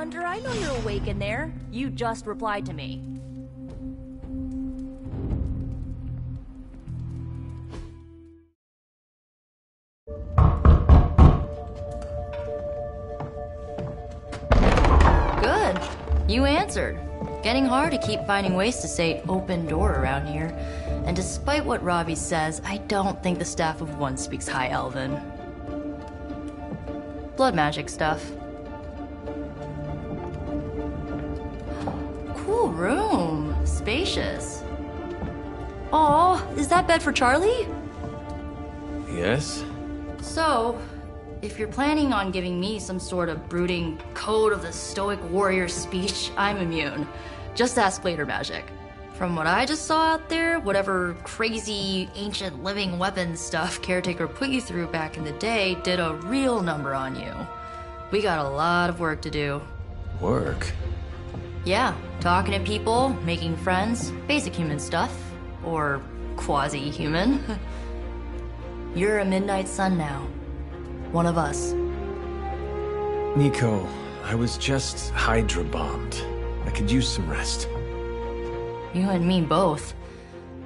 Hunter, I know you're awake in there. You just replied to me. Good. You answered. Getting hard to keep finding ways to say open door around here. And despite what Robbie says, I don't think the staff of one speaks High Elven. Blood magic stuff. Cool room. Spacious. Aw, is that bed for Charlie? Yes? So, if you're planning on giving me some sort of brooding code of the stoic warrior speech, I'm immune. Just ask later, Magic. From what I just saw out there, whatever crazy ancient living weapons stuff Caretaker put you through back in the day did a real number on you. We got a lot of work to do. Work? Yeah, talking to people, making friends, basic human stuff. Or quasi-human. You're a Midnight Sun now. One of us. Nico, I was just Hydra bombed. I could use some rest. You and me both.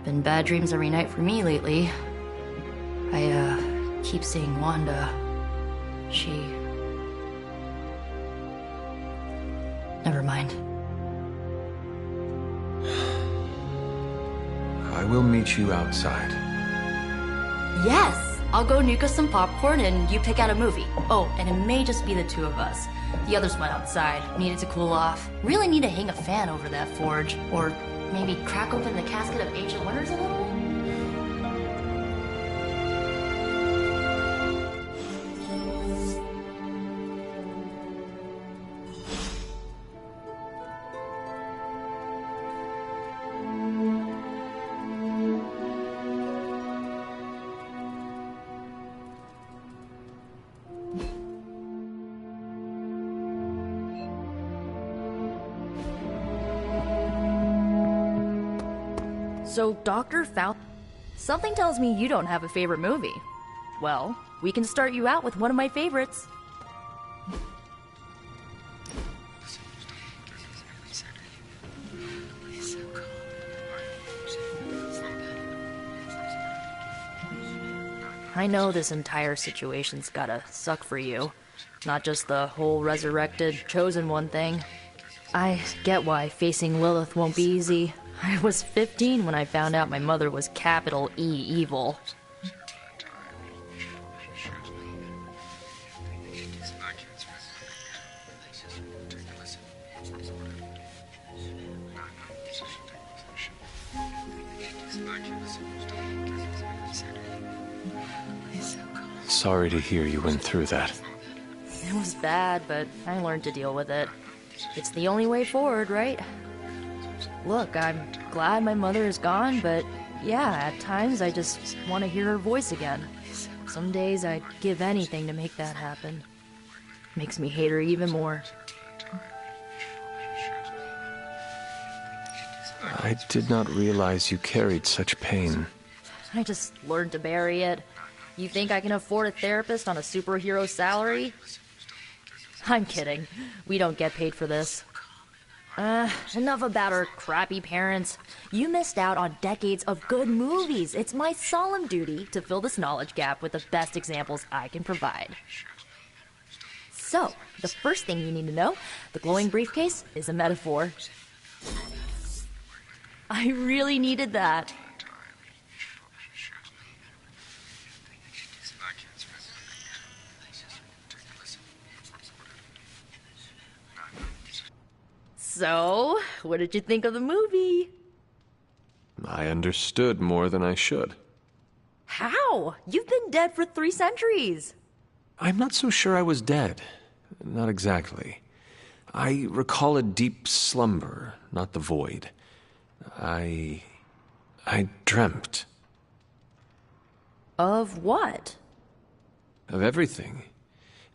Been bad dreams every night for me lately. I, keep seeing Wanda. She... Never mind. I will meet you outside. Yes! I'll go nuke us some popcorn and you pick out a movie. Oh, and it may just be the two of us. The others went outside, needed to cool off. Really need to hang a fan over that forge. Or maybe crack open the casket of ancient wonders a little? So, Doctor found... Something tells me you don't have a favorite movie. Well, we can start you out with one of my favorites. I know this entire situation's gotta suck for you. Not just the whole resurrected, chosen one thing. I get why facing Lilith won't be easy. I was 15 when I found out my mother was capital E evil. Sorry to hear you went through that. It was bad, but I learned to deal with it. It's the only way forward, right? Look, I'm glad my mother is gone, but yeah, at times I just want to hear her voice again. Some days I'd give anything to make that happen. Makes me hate her even more. I did not realize you carried such pain. I just learned to bury it. You think I can afford a therapist on a superhero salary? I'm kidding. We don't get paid for this. Enough about our crappy parents. You missed out on decades of good movies. It's my solemn duty to fill this knowledge gap with the best examples I can provide. So, the first thing you need to know, the glowing briefcase is a metaphor. I really needed that. So, what did you think of the movie? I understood more than I should. How? You've been dead for 3 centuries. I'm not so sure I was dead. Not exactly. I recall a deep slumber, not the void. I dreamt. Of what? Of everything.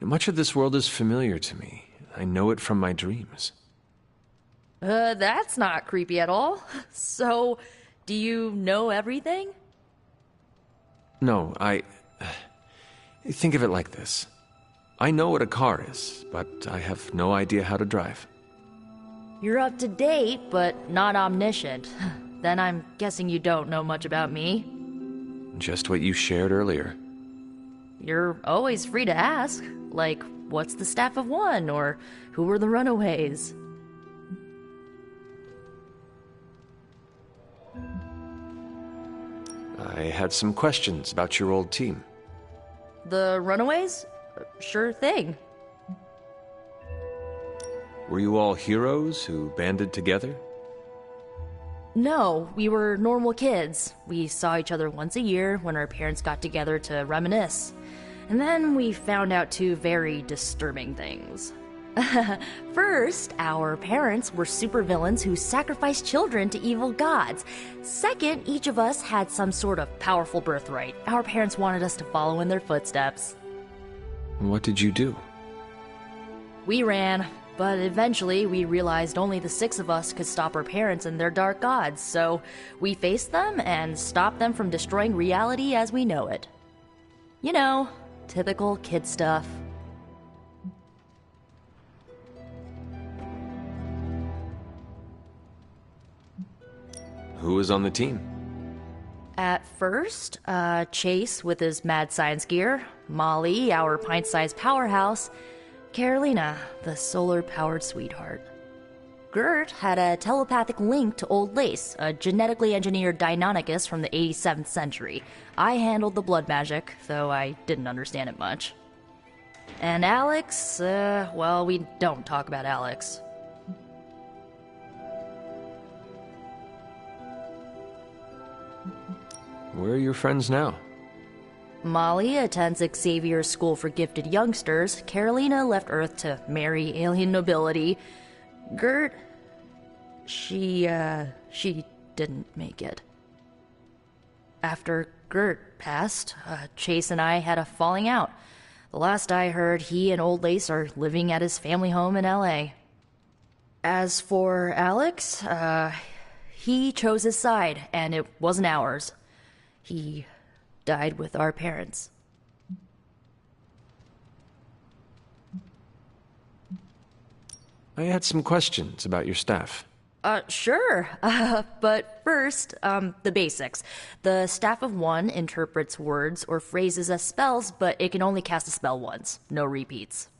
Much of this world is familiar to me. I know it from my dreams. That's not creepy at all. So, do you know everything? No, think of it like this. I know what a car is, but I have no idea how to drive. You're up to date, but not omniscient. Then I'm guessing you don't know much about me. Just what you shared earlier. You're always free to ask. Like, what's the staff of one? Or who were the runaways? I had some questions about your old team. The runaways? Sure thing. Were you all heroes who banded together? No, we were normal kids. We saw each other once a year when our parents got together to reminisce. And then we found out two very disturbing things. First, our parents were supervillains who sacrificed children to evil gods. Second, each of us had some sort of powerful birthright. Our parents wanted us to follow in their footsteps. What did you do? We ran, but eventually we realized only the six of us could stop our parents and their dark gods, so we faced them and stopped them from destroying reality as we know it. You know, typical kid stuff. Who was on the team? At first, Chase with his mad science gear, Molly, our pint-sized powerhouse, Carolina, the solar-powered sweetheart. Gert had a telepathic link to Old Lace, a genetically engineered Deinonychus from the 87th century. I handled the blood magic, though I didn't understand it much. And Alex, well, we don't talk about Alex. Where are your friends now? Molly attends Xavier's School for Gifted Youngsters. Carolina left Earth to marry alien nobility. Gert... She didn't make it. After Gert passed, Chase and I had a falling out. The last I heard, he and Old Lace are living at his family home in L.A. As for Alex, he chose his side, and it wasn't ours. He died with our parents. I had some questions about your staff. Sure. But first, the basics. The Staff of One interprets words or phrases as spells, but it can only cast a spell once. No repeats.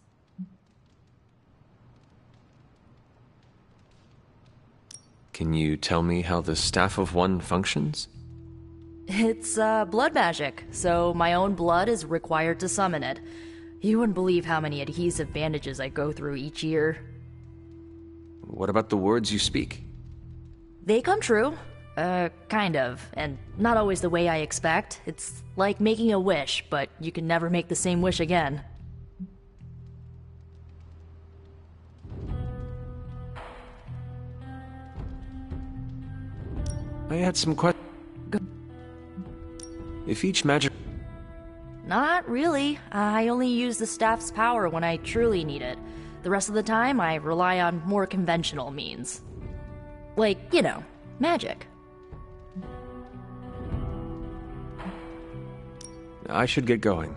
Can you tell me how the Staff of One functions? It's, blood magic, so my own blood is required to summon it. You wouldn't believe how many adhesive bandages I go through each year. What about the words you speak? They come true. Kind of. And not always the way I expect. It's like making a wish, but you can never make the same wish again. I had some questions. If each magic... Not really. I only use the staff's power when I truly need it. The rest of the time, I rely on more conventional means. Like, you know, magic. I should get going.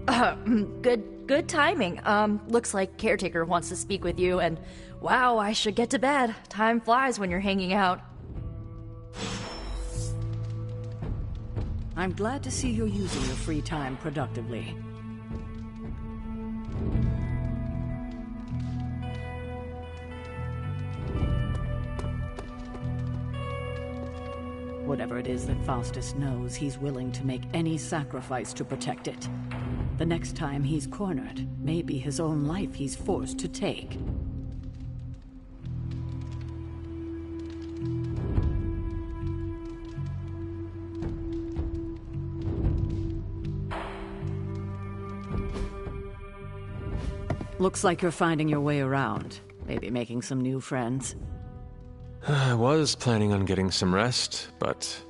Good timing. Looks like Caretaker wants to speak with you, and wow, I should get to bed. Time flies when you're hanging out. I'm glad to see you're using your free time productively. Whatever it is that Faustus knows, he's willing to make any sacrifice to protect it. The next time he's cornered, maybe his own life he's forced to take. Looks like you're finding your way around. Maybe making some new friends. I was planning on getting some rest, but...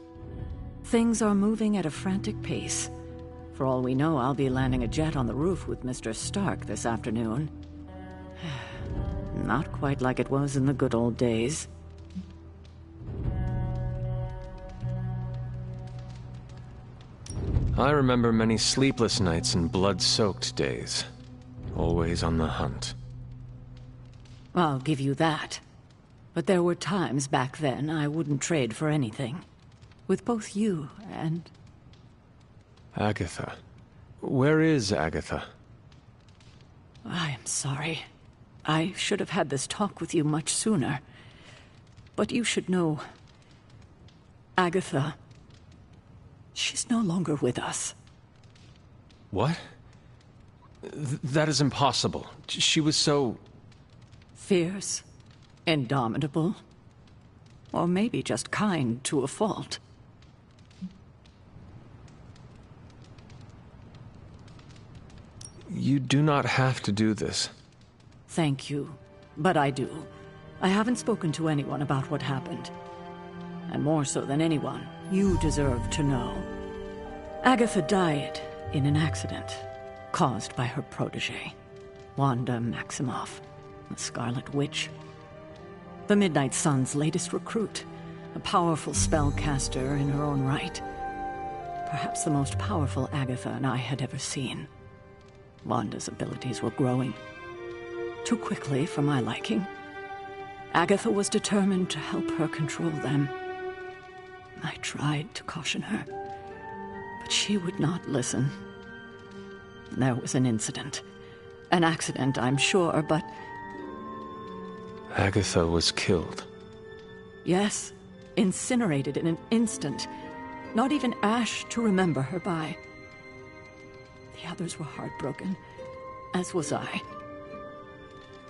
Things are moving at a frantic pace. For all we know, I'll be landing a jet on the roof with Mr. Stark this afternoon. Not quite like it was in the good old days. I remember many sleepless nights and blood-soaked days. Always on the hunt. I'll give you that. But there were times back then I wouldn't trade for anything. With both you and... Agatha. Where is Agatha? I am sorry. I should have had this talk with you much sooner. But you should know... Agatha... she's no longer with us. What? That is impossible. She was so... Fierce, indomitable, or maybe just kind to a fault. You do not have to do this. Thank you, but I do. I haven't spoken to anyone about what happened. And more so than anyone, you deserve to know. Agatha died in an accident caused by her protege, Wanda Maximoff, the Scarlet Witch. The Midnight Sun's latest recruit, a powerful spellcaster in her own right. Perhaps the most powerful Agatha and I had ever seen. Wanda's abilities were growing. Too quickly for my liking. Agatha was determined to help her control them. I tried to caution her, but she would not listen. There was an incident. An accident, I'm sure, but... Agatha was killed. Yes, incinerated in an instant. Not even ash to remember her by. The others were heartbroken, as was I.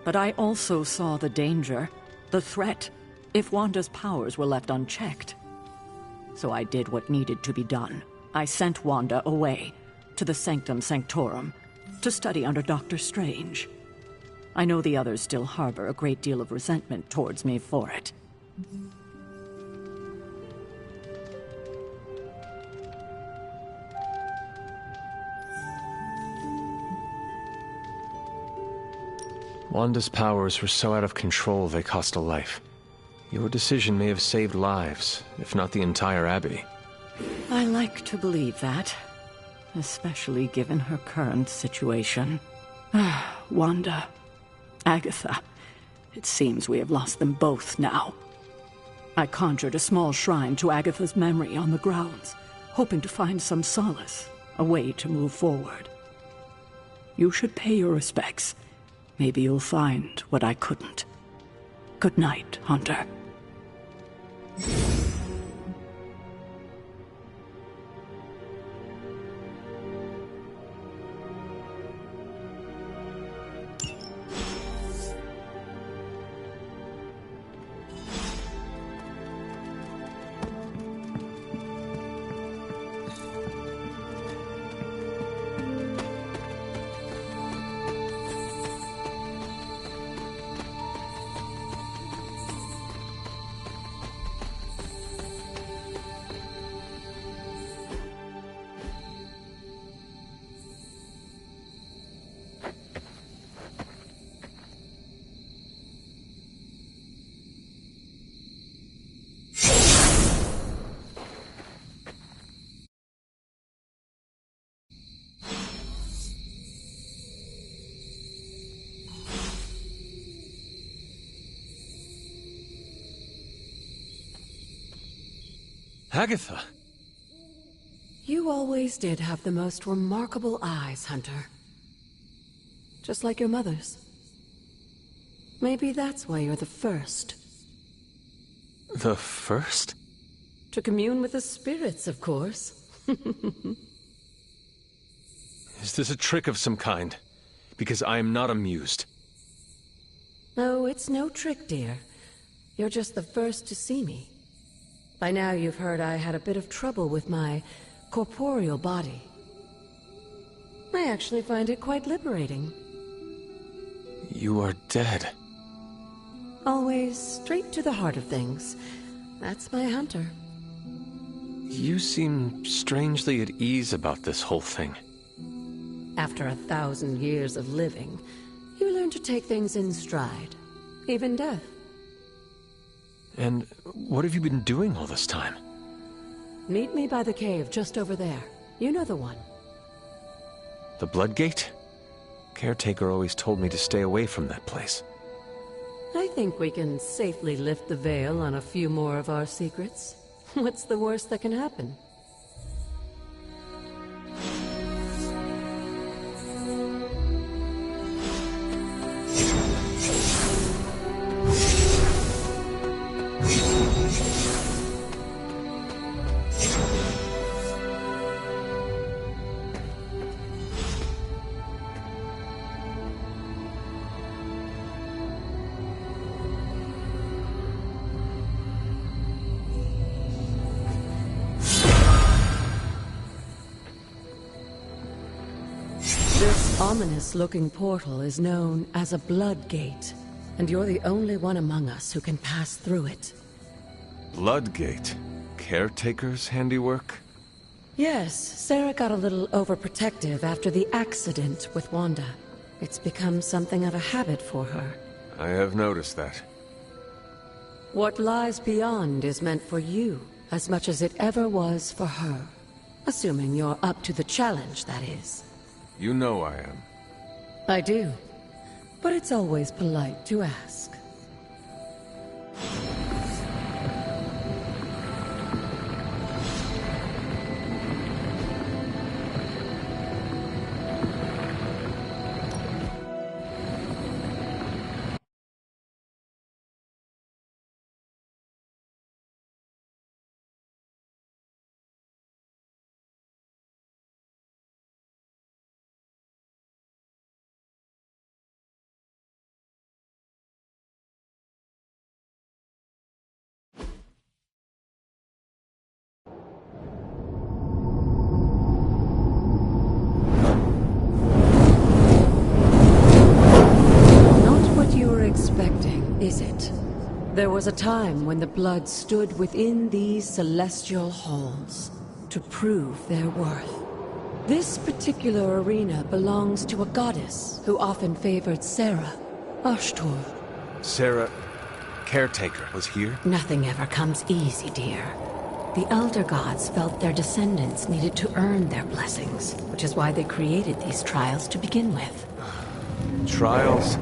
But I also saw the danger, the threat, if Wanda's powers were left unchecked. So I did what needed to be done. I sent Wanda away, to the Sanctum Sanctorum, to study under Dr. Strange. I know the others still harbor a great deal of resentment towards me for it. Wanda's powers were so out of control they cost a life. Your decision may have saved lives, if not the entire Abbey. I like to believe that, especially given her current situation. Wanda, Agatha, it seems we have lost them both now. I conjured a small shrine to Agatha's memory on the grounds, hoping to find some solace, a way to move forward. You should pay your respects. Maybe you'll find what I couldn't. Good night, Hunter. Agatha! You always did have the most remarkable eyes, Hunter. Just like your mother's. Maybe that's why you're the first. The first? To commune with the spirits, of course. Is this a trick of some kind? Because I am not amused. No, it's no trick, dear. You're just the first to see me. By now you've heard I had a bit of trouble with my corporeal body. I actually find it quite liberating. You are dead. Always straight to the heart of things. That's my Hunter. You seem strangely at ease about this whole thing. After 1,000 years of living, you learn to take things in stride. Even death. And what have you been doing all this time? Meet me by the cave just over there. You know the one. The Blood Gate? Caretaker always told me to stay away from that place. I think we can safely lift the veil on a few more of our secrets. What's the worst that can happen? This ominous-looking portal is known as a blood gate, and you're the only one among us who can pass through it. Bloodgate? Caretaker's handiwork? Yes, Sarah got a little overprotective after the accident with Wanda. It's become something of a habit for her. I have noticed that. What lies beyond is meant for you, as much as it ever was for her. Assuming you're up to the challenge, that is. You know I am. I do. But it's always polite to ask. Is it? There was a time when the blood stood within these celestial halls to prove their worth. This particular arena belongs to a goddess who often favored Sarah, Ashtor. Sarah, Caretaker, was here? Nothing ever comes easy, dear. The Elder Gods felt their descendants needed to earn their blessings, which is why they created these trials to begin with. Trials?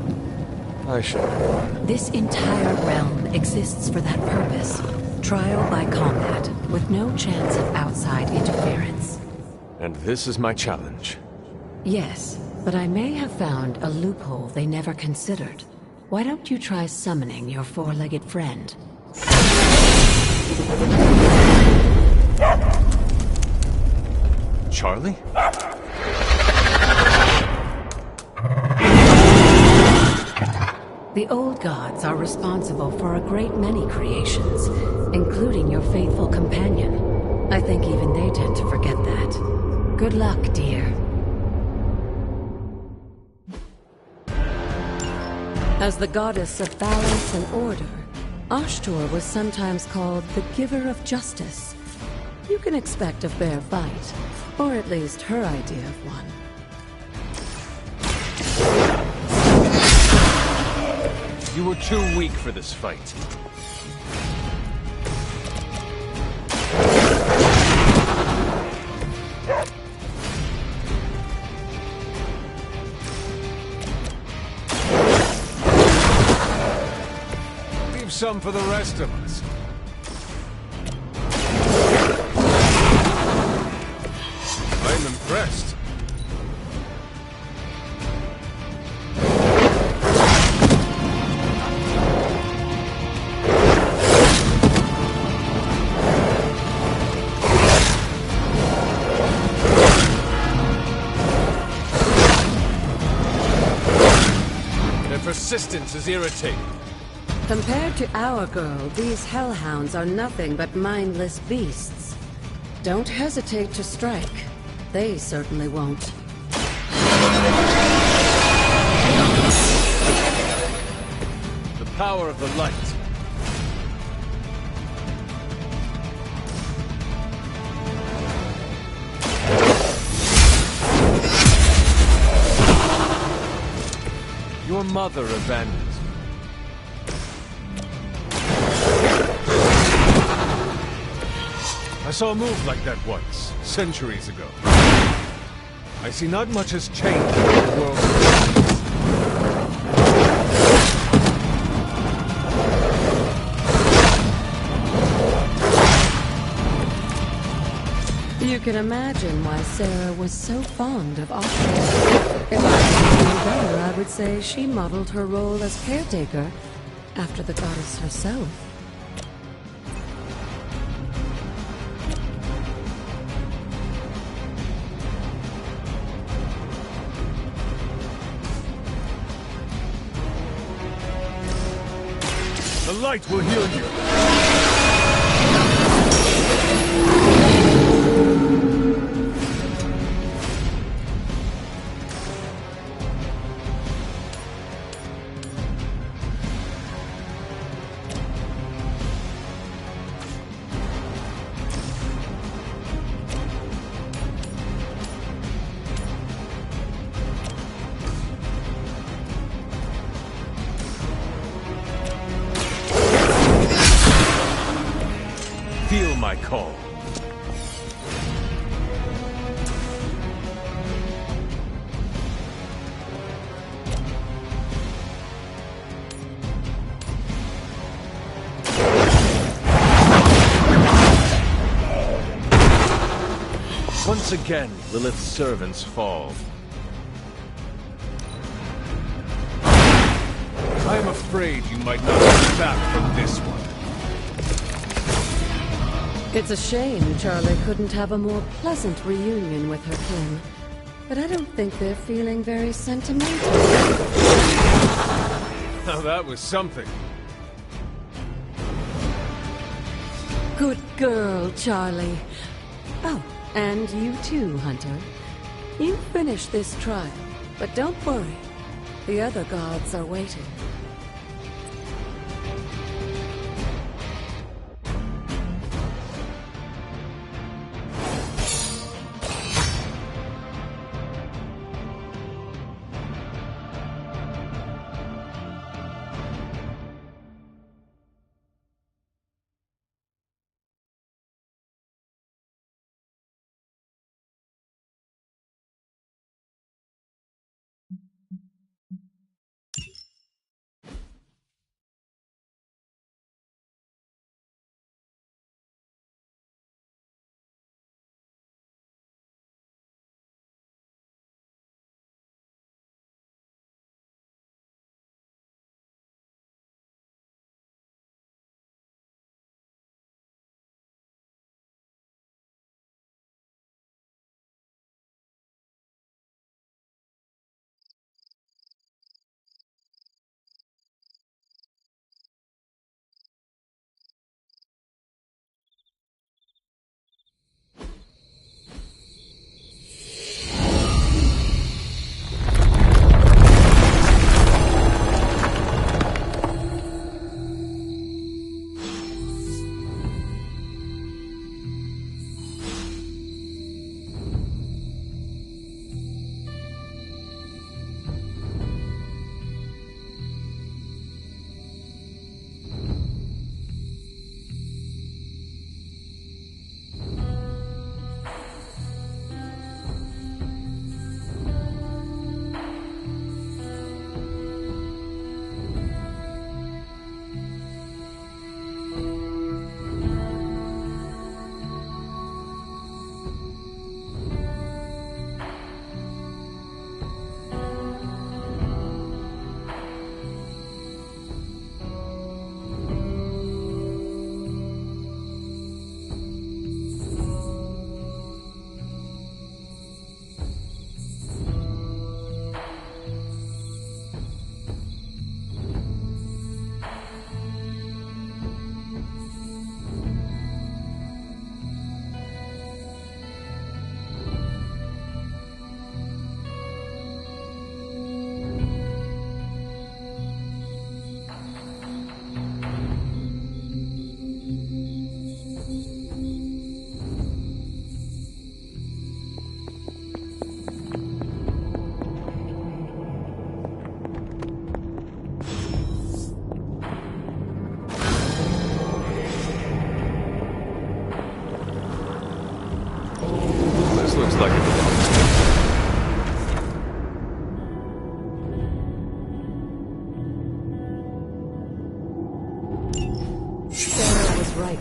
I should have known. This entire realm exists for that purpose. Trial by combat, with no chance of outside interference. And this is my challenge. Yes, but I may have found a loophole they never considered. Why don't you try summoning your four-legged friend? Charlie? The old gods are responsible for a great many creations, including your faithful companion. I think even they tend to forget that. Good luck, dear. As the goddess of balance and order, Ashtor was sometimes called the giver of justice. You can expect a fair fight, or at least her idea of one. You were too weak for this fight. Leave some for the rest of us. I'm impressed. Persistence is irritating. Compared to our girl, these hellhounds are nothing but mindless beasts. Don't hesitate to strike. They certainly won't. The power of the light. Your mother abandons me. I saw a move like that once, centuries ago. I see not much has changed in the world. can imagine why Sarah was so fond of Oshred. If I knew better, I would say she modeled her role as caretaker after the goddess herself. The light will heal you. Feel my call. Once again, Lilith's servants fall. I am afraid you might not come back from this one. It's a shame Charlie couldn't have a more pleasant reunion with her kin. But I don't think they're feeling very sentimental. Now that was something. Good girl, Charlie. Oh, and you too, Hunter. You finished this trial, but don't worry. The other gods are waiting.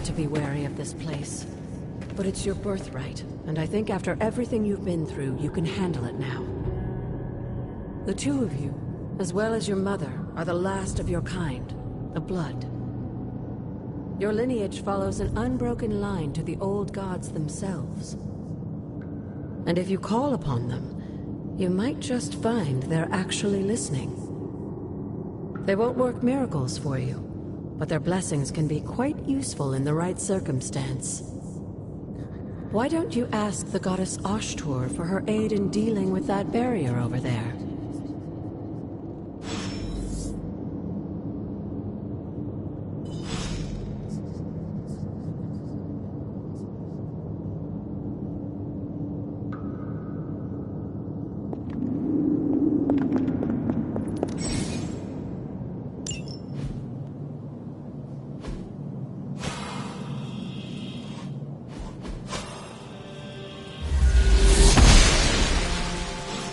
To be wary of this place. but it's your birthright, and I think after everything you've been through, you can handle it now. The two of you, as well as your mother, are the last of your kind, the Blood. Your lineage follows an unbroken line to the old gods themselves. And if you call upon them, you might just find they're actually listening. They won't work miracles for you, but their blessings can be quite useful in the right circumstance. Why don't you ask the goddess Ashtur for her aid in dealing with that barrier over there?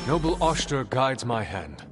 Noble Ashtur guides my hand.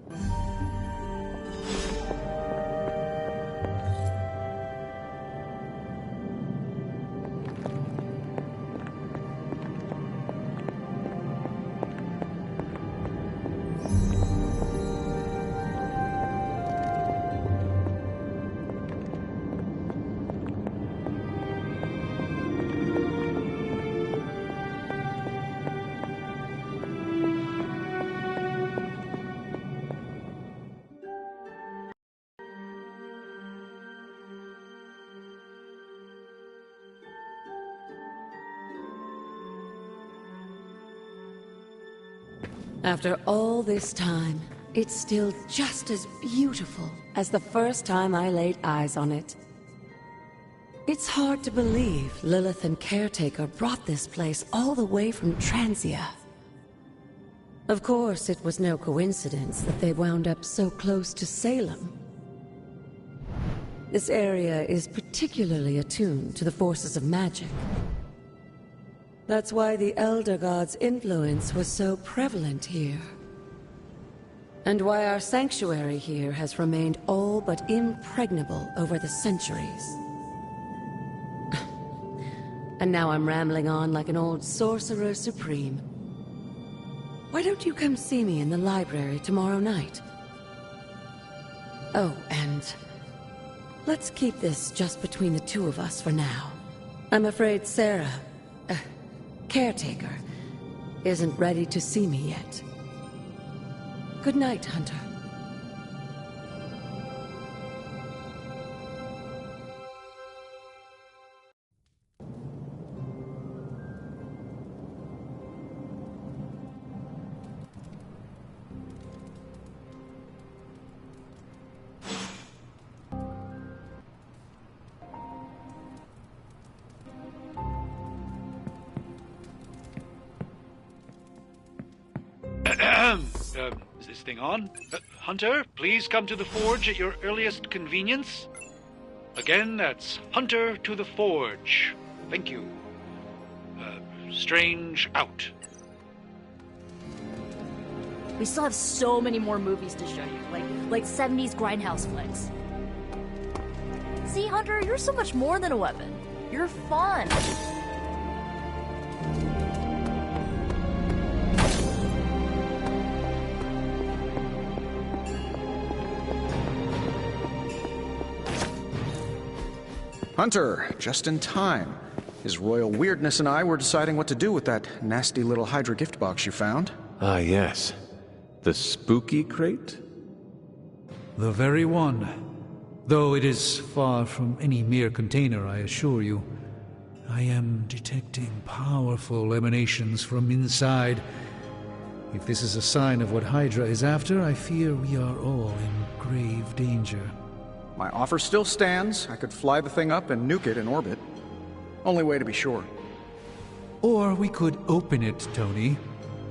After all this time, it's still just as beautiful as the first time I laid eyes on it. It's hard to believe Lilith and Caretaker brought this place all the way from Transia. Of course, it was no coincidence that they wound up so close to Salem. This area is particularly attuned to the forces of magic. That's why the Elder God's influence was so prevalent here. And why our sanctuary here has remained all but impregnable over the centuries. And now I'm rambling on like an old sorcerer supreme. Why don't you come see me in the library tomorrow night? Oh, and let's keep this just between the two of us for now. I'm afraid Sarah, Caretaker, isn't ready to see me yet. Good night, Hunter. Is this thing on? Hunter, please come to the forge at your earliest convenience. Again, that's Hunter to the forge. Thank you. Strange out. We still have so many more movies to show you, like 70s grindhouse flicks. See, Hunter, you're so much more than a weapon. You're fun. Hunter, just in time. His royal weirdness and I were deciding what to do with that nasty little Hydra gift box you found. Ah, yes. The spooky crate? The very one. Though it is far from any mere container, I assure you. I am detecting powerful emanations from inside. If this is a sign of what Hydra is after, I fear we are all in grave danger. My offer still stands. I could fly the thing up and nuke it in orbit. Only way to be sure. Or we could open it, Tony,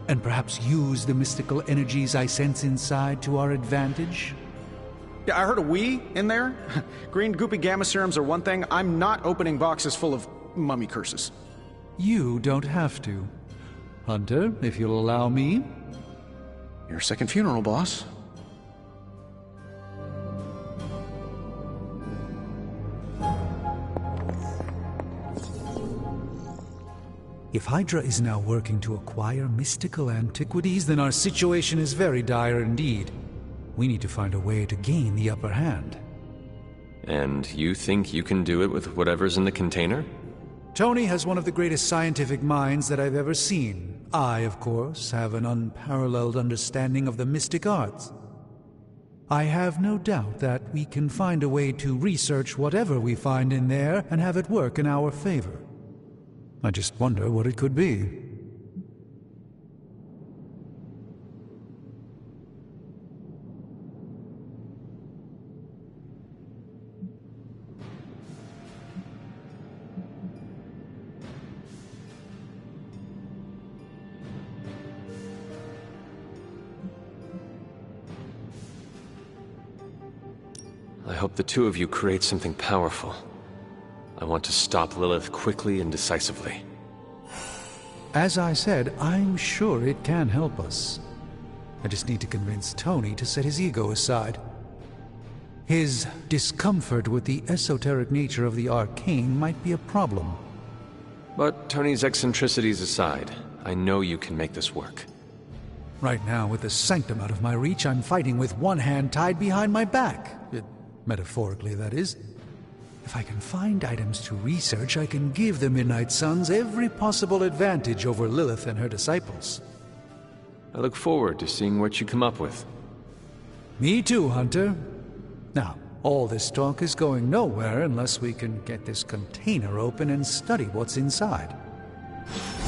and perhaps use the mystical energies I sense inside to our advantage. Yeah, I heard a "we" in there. Green goopy gamma serums are one thing. I'm not opening boxes full of mummy curses. You don't have to. Hunter, if you'll allow me. Your second funeral, boss. If Hydra is now working to acquire mystical antiquities, then our situation is very dire indeed. We need to find a way to gain the upper hand. And you think you can do it with whatever's in the container? Tony has one of the greatest scientific minds that I've ever seen. I, of course, have an unparalleled understanding of the mystic arts. I have no doubt that we can find a way to research whatever we find in there and have it work in our favor. I just wonder what it could be. I hope the two of you create something powerful. I want to stop Lilith quickly and decisively. As I said, I'm sure it can help us. I just need to convince Tony to set his ego aside. His discomfort with the esoteric nature of the arcane might be a problem. But Tony's eccentricities aside, I know you can make this work. Right now, with the sanctum out of my reach, I'm fighting with one hand tied behind my back. Metaphorically, that is. If I can find items to research, I can give the Midnight Suns every possible advantage over Lilith and her disciples. I look forward to seeing what you come up with. Me too, Hunter. Now, all this talk is going nowhere unless we can get this container open and study what's inside.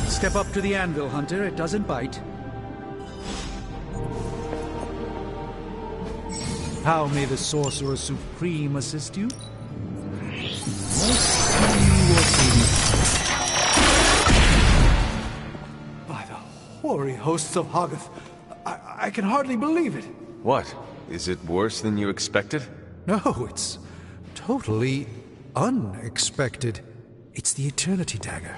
Step up to the anvil, Hunter. It doesn't bite. How may the Sorcerer Supreme assist you? By the hoary hosts of Hoggoth, I can hardly believe it. What? Is it worse than you expected? No, it's totally unexpected. It's the Eternity Dagger.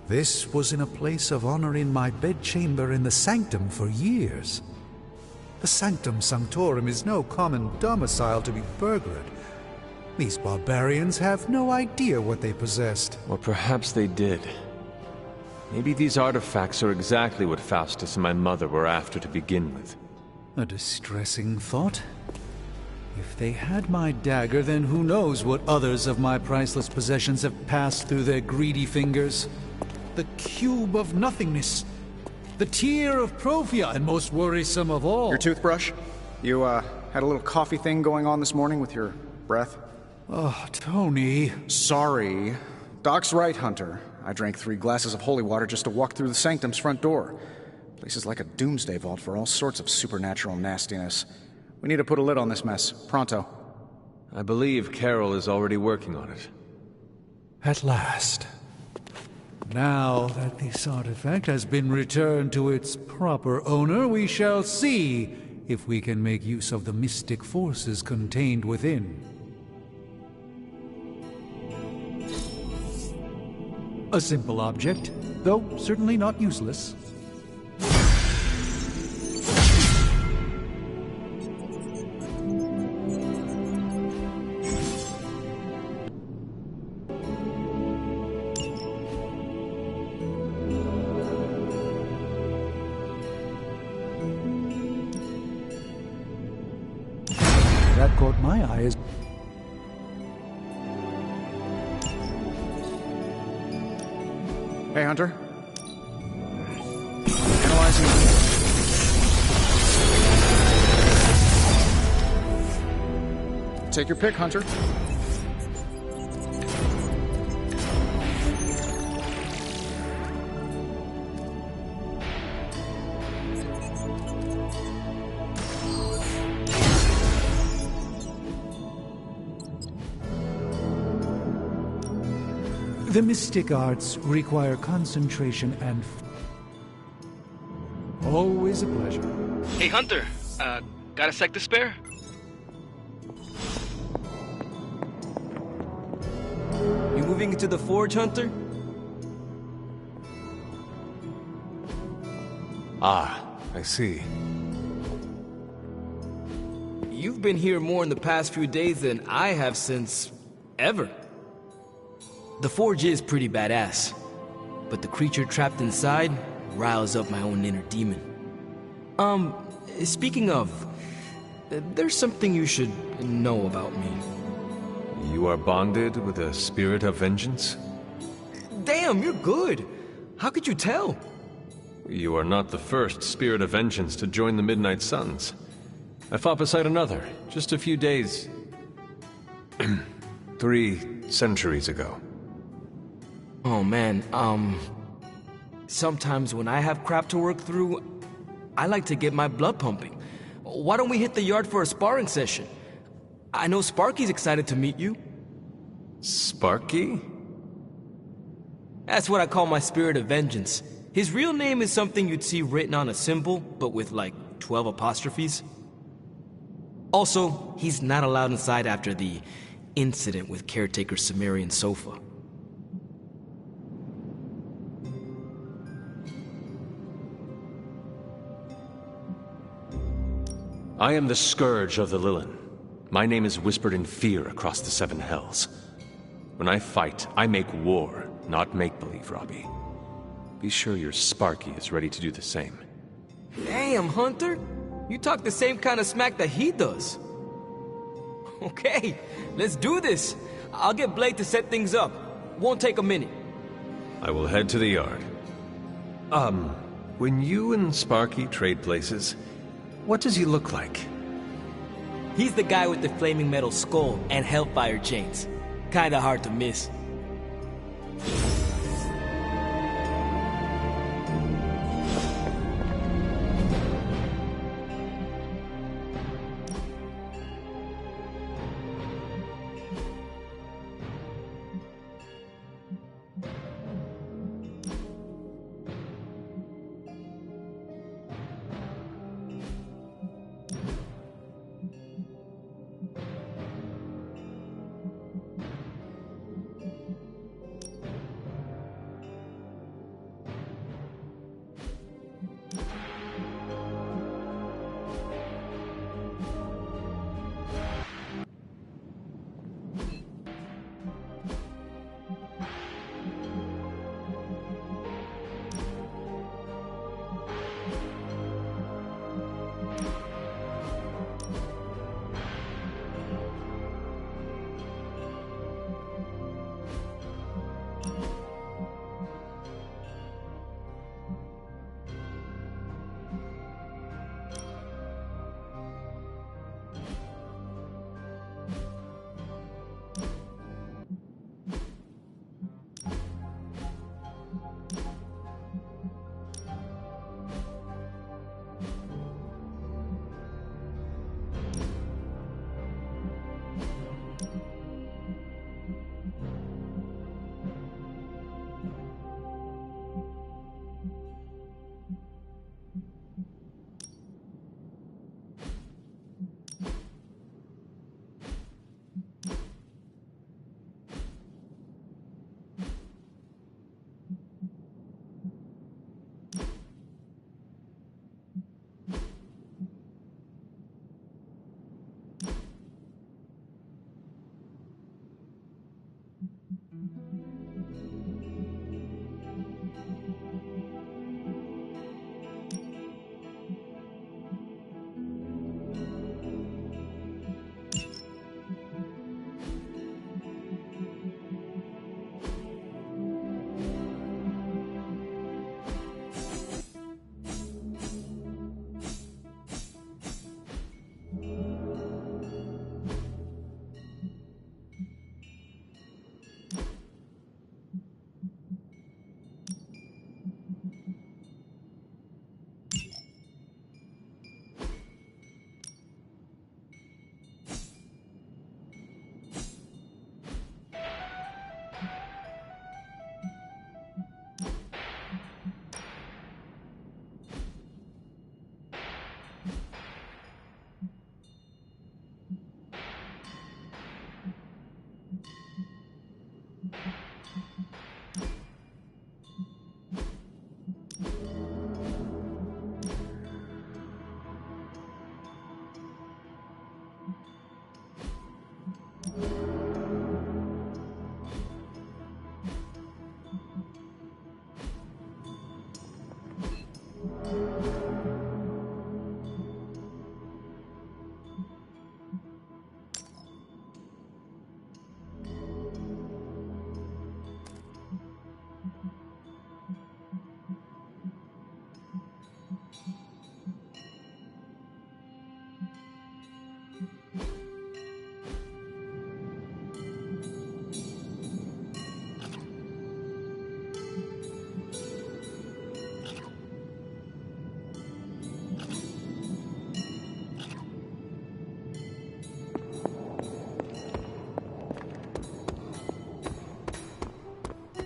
This was in a place of honor in my bedchamber in the Sanctum for years. The Sanctum Sanctorum is no common domicile to be burglared. These barbarians have no idea what they possessed. Or perhaps they did. Maybe these artifacts are exactly what Faustus and my mother were after to begin with. A distressing thought. If they had my dagger, then who knows what others of my priceless possessions have passed through their greedy fingers. The Cube of Nothingness. The Tear of Profia, and most worrisome of all. Your toothbrush? You, had a little coffee thing going on this morning with your breath? Oh, Tony. Sorry. Doc's right, Hunter. I drank 3 glasses of holy water just to walk through the Sanctum's front door. Place is like a doomsday vault for all sorts of supernatural nastiness. We need to put a lid on this mess. Pronto. I believe Carol is already working on it. At last. Now that this artifact has been returned to its proper owner, we shall see if we can make use of the mystic forces contained within. A simple object, though certainly not useless. That caught my eye as... Hey, Hunter. Analyzing. Take your pick, Hunter. The mystic arts require concentration and... Always a pleasure. Hey, Hunter. Got a sec to spare? You moving into the forge, Hunter? Ah, I see. You've been here more in the past few days than I have since... ever. The forge is pretty badass, but the creature trapped inside riles up my own inner demon. Speaking of, there's something you should know about me. You are bonded with a spirit of vengeance? Damn, you're good. How could you tell? You are not the first spirit of vengeance to join the Midnight Suns. I fought beside another, just a few days... 3 centuries ago. Oh man, sometimes when I have crap to work through, I like to get my blood pumping. Why don't we hit the yard for a sparring session? I know Sparky's excited to meet you. Sparky? That's what I call my spirit of vengeance. His real name is something you'd see written on a symbol, but with like 12 apostrophes. Also, he's not allowed inside after the incident with caretaker Sumerian sofa. I am the Scourge of the Lilin. My name is whispered in fear across the 7 hells. When I fight, I make war, not make-believe, Robbie. Be sure your Sparky is ready to do the same. Damn, Hunter! You talk the same kind of smack that he does. Okay, let's do this. I'll get Blade to set things up. Won't take a minute. I will head to the yard. When you and Sparky trade places, what does he look like? He's the guy with the flaming metal skull and hellfire chains. Kinda hard to miss.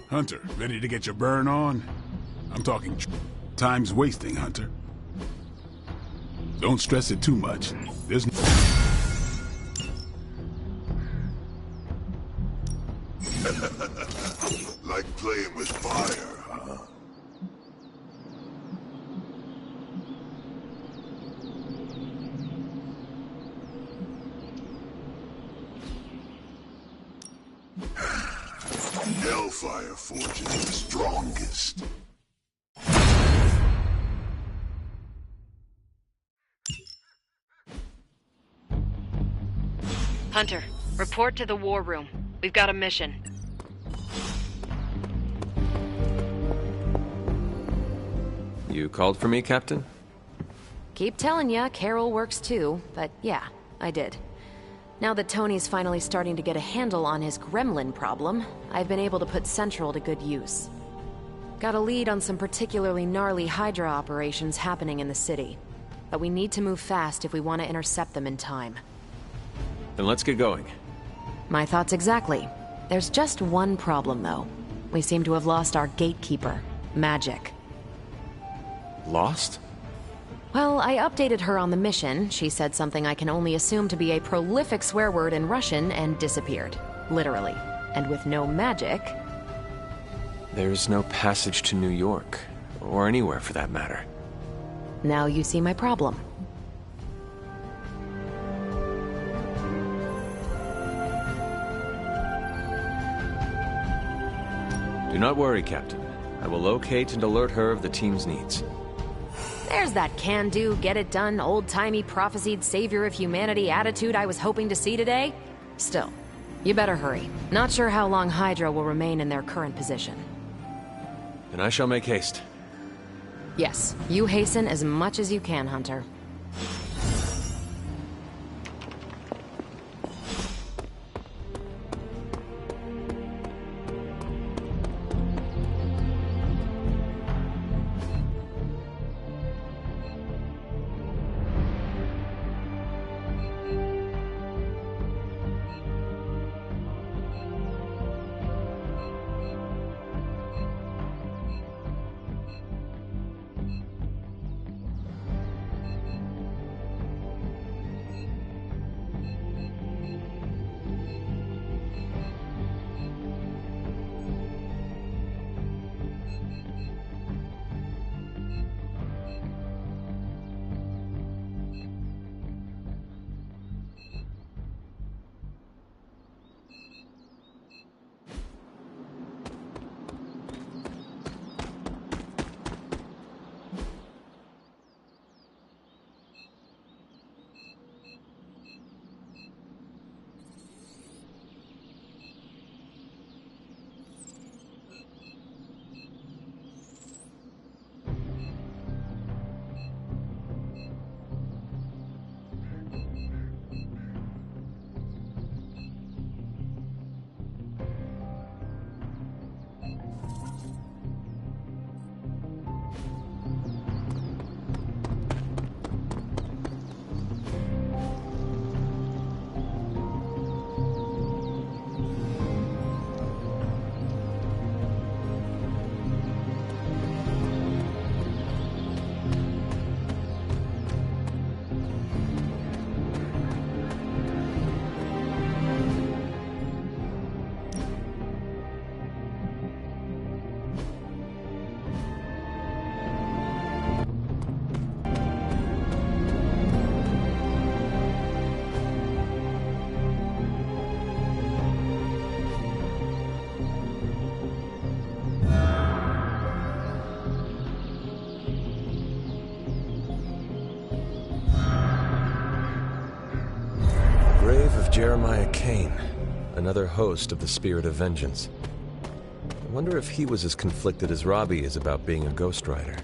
Hunter, ready to get your burn on? I'm talking time's wasting, Hunter. Don't stress it too much. There's like playing with fire, huh? Hellfire forges the strongest. Hunter, report to the war room. We've got a mission. You called for me, Captain? Keep telling ya, Carol works too, but yeah, I did. Now that Tony's finally starting to get a handle on his gremlin problem, I've been able to put Central to good use. Got a lead on some particularly gnarly Hydra operations happening in the city. But we need to move fast if we want to intercept them in time. Then let's get going. My thoughts exactly. There's just one problem, though. We seem to have lost our gatekeeper, Magic. Lost? Well, I updated her on the mission. She said something I can only assume to be a prolific swear word in Russian and disappeared. Literally. And with no magic... There's no passage to New York, or anywhere for that matter. Now you see my problem. Do not worry, Captain. I will locate and alert her of the team's needs. There's that can-do, get-it-done, old-timey prophesied savior of humanity attitude I was hoping to see today. Still, you better hurry. Not sure how long Hydra will remain in their current position. Then I shall make haste. Yes, you hasten as much as you can, Hunter. Jeremiah Kane, another host of the Spirit of Vengeance. I wonder if he was as conflicted as Robbie is about being a Ghost Rider.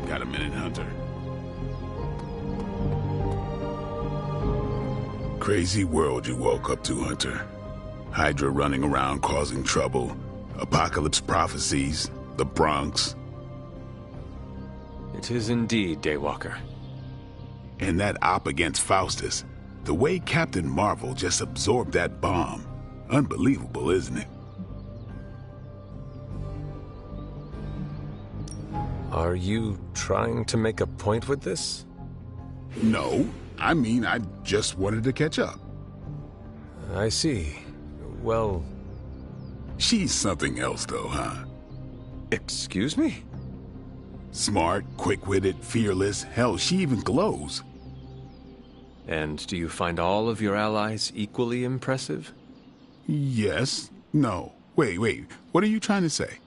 Got a minute, Hunter? Crazy world you woke up to, Hunter. Hydra running around causing trouble, apocalypse prophecies, the Bronx. It is indeed, Daywalker. And that op against Faustus. The way Captain Marvel just absorbed that bomb. Unbelievable, isn't it? Are you trying to make a point with this? No. I mean, I just wanted to catch up. I see. Well... She's something else, though, huh? Excuse me? Smart, quick-witted, fearless. Hell, she even glows. And do you find all of your allies equally impressive? Yes. No. Wait. What are you trying to say?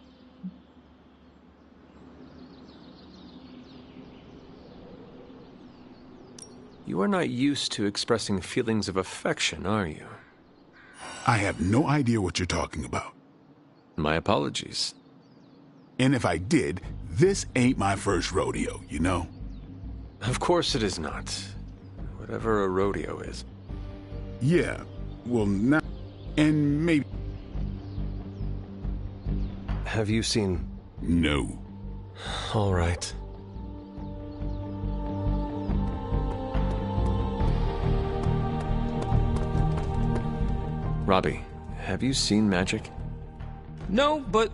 You are not used to expressing feelings of affection, are you? I have no idea what you're talking about. My apologies. And if I did, this ain't my first rodeo, you know? Of course it is not. Whatever a rodeo is. Yeah, well, now... And maybe... Have you seen... No. All right. Robbie, have you seen magic? No, but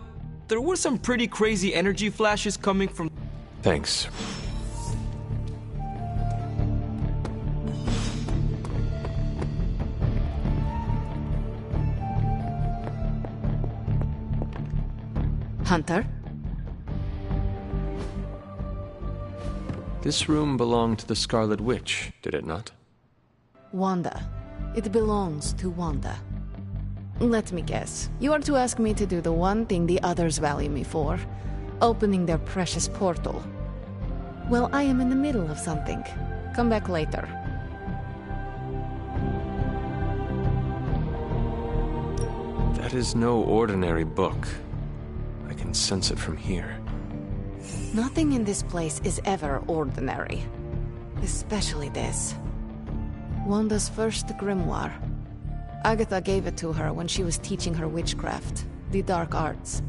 there were some pretty crazy energy flashes coming from... Thanks. Hunter? This room belonged to the Scarlet Witch, did it not? Wanda. It belongs to Wanda. Let me guess. You are to ask me to do the one thing the others value me for. Opening their precious portal. Well, I am in the middle of something. Come back later. That is no ordinary book. I can sense it from here. Nothing in this place is ever ordinary. Especially this. Wanda's first grimoire. Agatha gave it to her when she was teaching her witchcraft, the dark arts.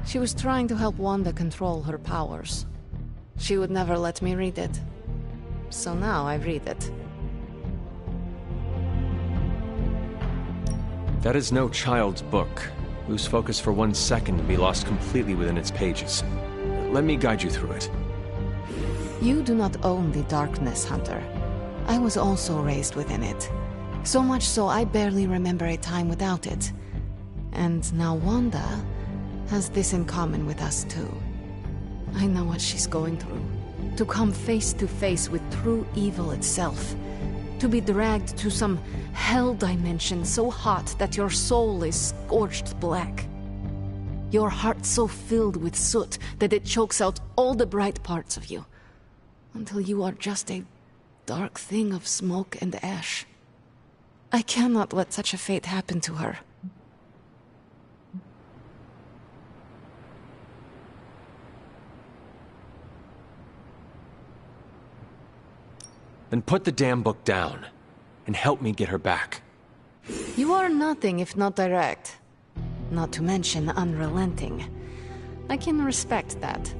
She was trying to help Wanda control her powers. She would never let me read it. So now I read it. That is no child's book. Lose focus for 1 second and be lost completely within its pages. Let me guide you through it. You do not own the darkness, Hunter. I was also raised within it. So much so I barely remember a time without it. And now Wanda has this in common with us too. I know what she's going through. To come face to face with true evil itself. To be dragged to some hell dimension so hot that your soul is scorched black. Your heart so filled with soot that it chokes out all the bright parts of you. Until you are just a dark thing of smoke and ash. I cannot let such a fate happen to her. Then put the damn book down, and help me get her back. You are nothing if not direct. Not to mention unrelenting. I can respect that.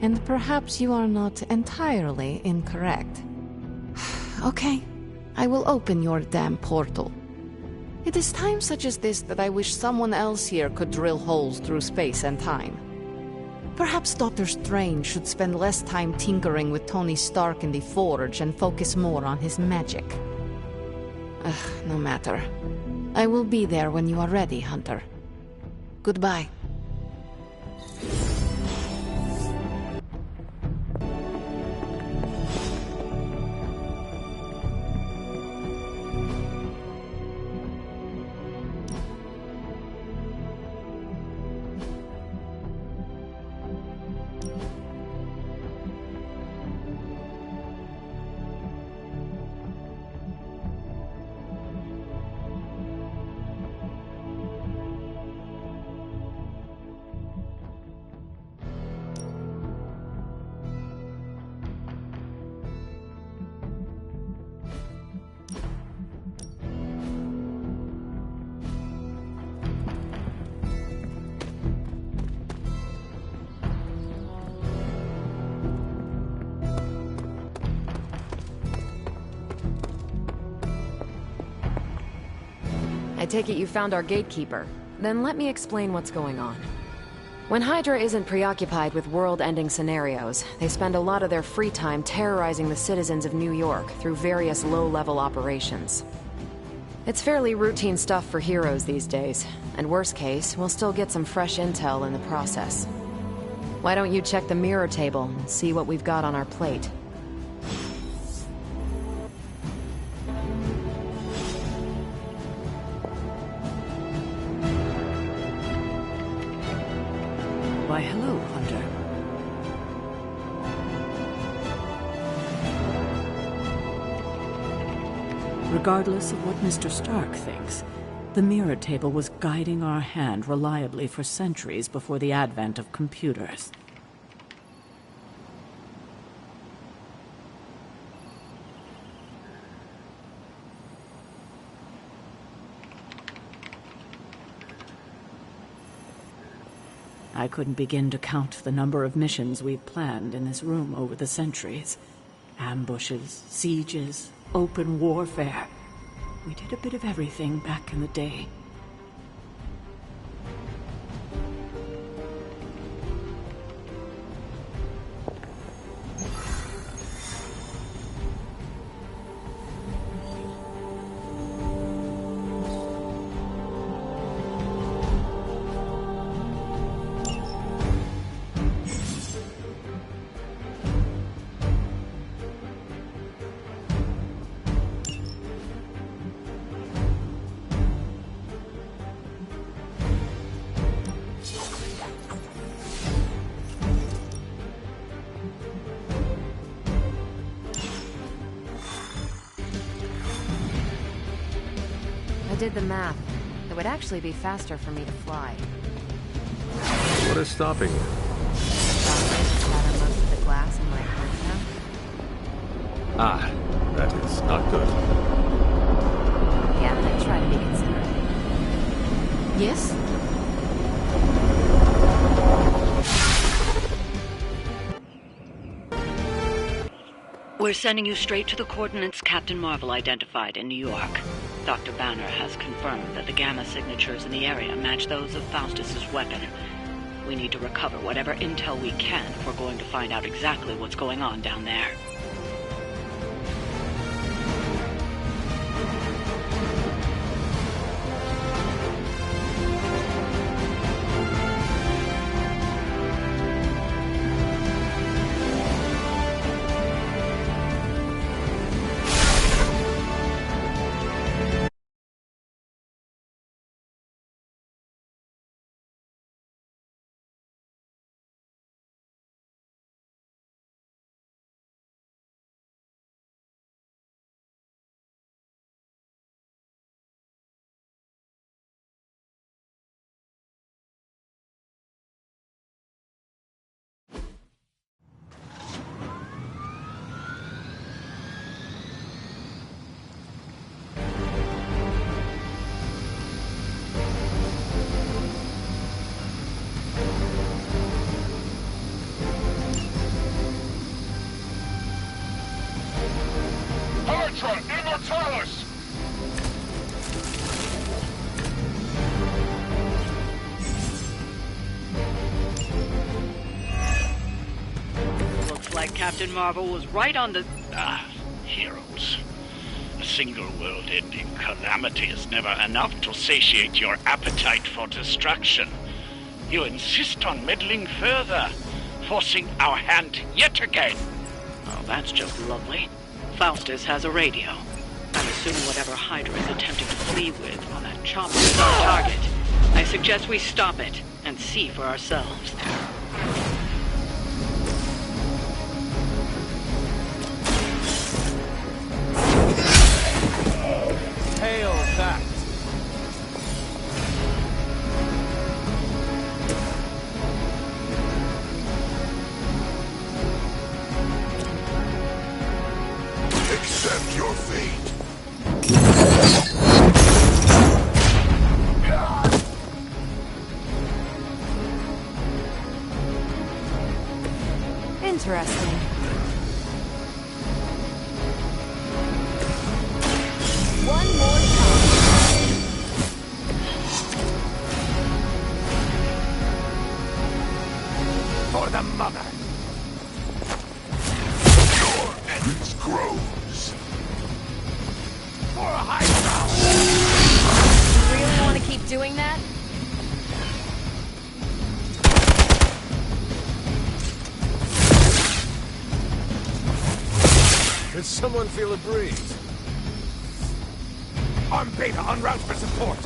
And perhaps you are not entirely incorrect. Okay, I will open your damn portal. It is times such as this that I wish someone else here could drill holes through space and time. Perhaps Doctor Strange should spend less time tinkering with Tony Stark in the Forge and focus more on his magic. No matter. I will be there when you are ready, Hunter. Goodbye. take it you found our gatekeeper. Then let me explain what's going on. When Hydra isn't preoccupied with world-ending scenarios, they spend a lot of their free time terrorizing the citizens of New York through various low-level operations. It's fairly routine stuff for heroes these days, and worst case, we'll still get some fresh intel in the process. Why don't you check the mirror table and see what we've got on our plate? Why, hello, Hunter. Regardless of what Mr. Stark thinks, the mirror table was guiding our hand reliably for centuries before the advent of computers. I couldn't begin to count the number of missions we've planned in this room over the centuries. Ambushes, sieges, open warfare. We did a bit of everything back in the day. I did the math. It would actually be faster for me to fly. What is stopping you? Shatter most of the glass in my heart now. Ah, that is not good. Yeah, I try to be considerate. Yes? We're sending you straight to the coordinates Captain Marvel identified in New York. Dr. Banner has confirmed that the gamma signatures in the area match those of Faustus's weapon. We need to recover whatever intel we can if we're going to find out exactly what's going on down there. Immortalis! Looks like Captain Marvel was right on the... Heroes. A single world-ending calamity is never enough to satiate your appetite for destruction. You insist on meddling further, forcing our hand yet again. Oh, that's just lovely. Faustus has a radio. I'm assuming whatever Hydra is attempting to flee with on that chopper is our target. I suggest we stop it and see for ourselves. Hail back. Accept your fate. Interesting. One more time. For the mother. Your endurance grows. For a high ground. You really want to keep doing that? Did someone feel a breeze? Arm Beta en route for support.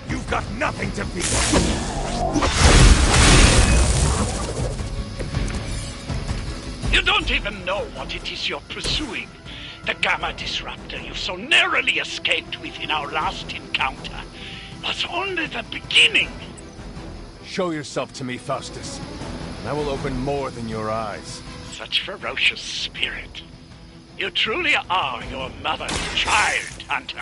You've got nothing to beat. You don't even know what it is you're pursuing. The Gamma Disruptor you so narrowly escaped with in our last encounter was only the beginning. Show yourself to me, Faustus, and I will open more than your eyes. Such ferocious spirit. You truly are your mother's child, Hunter.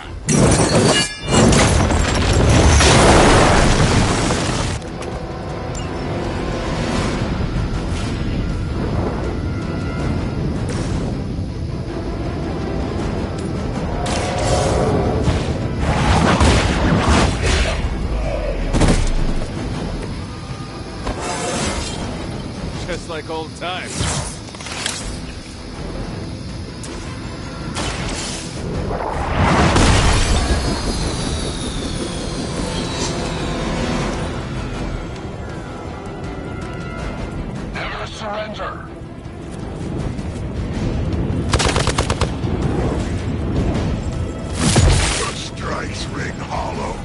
Just like old times. Never surrender. The strikes ring hollow.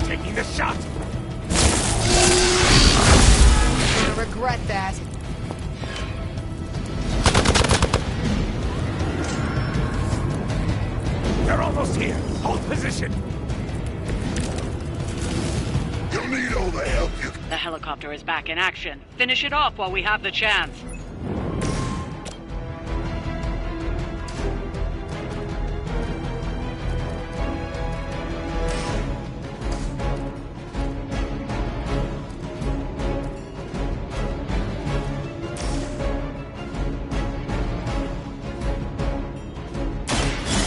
Taking the shot. You're gonna regret that. They're almost here. Hold position. You'll need all the help you can. The helicopter is back in action. Finish it off while we have the chance.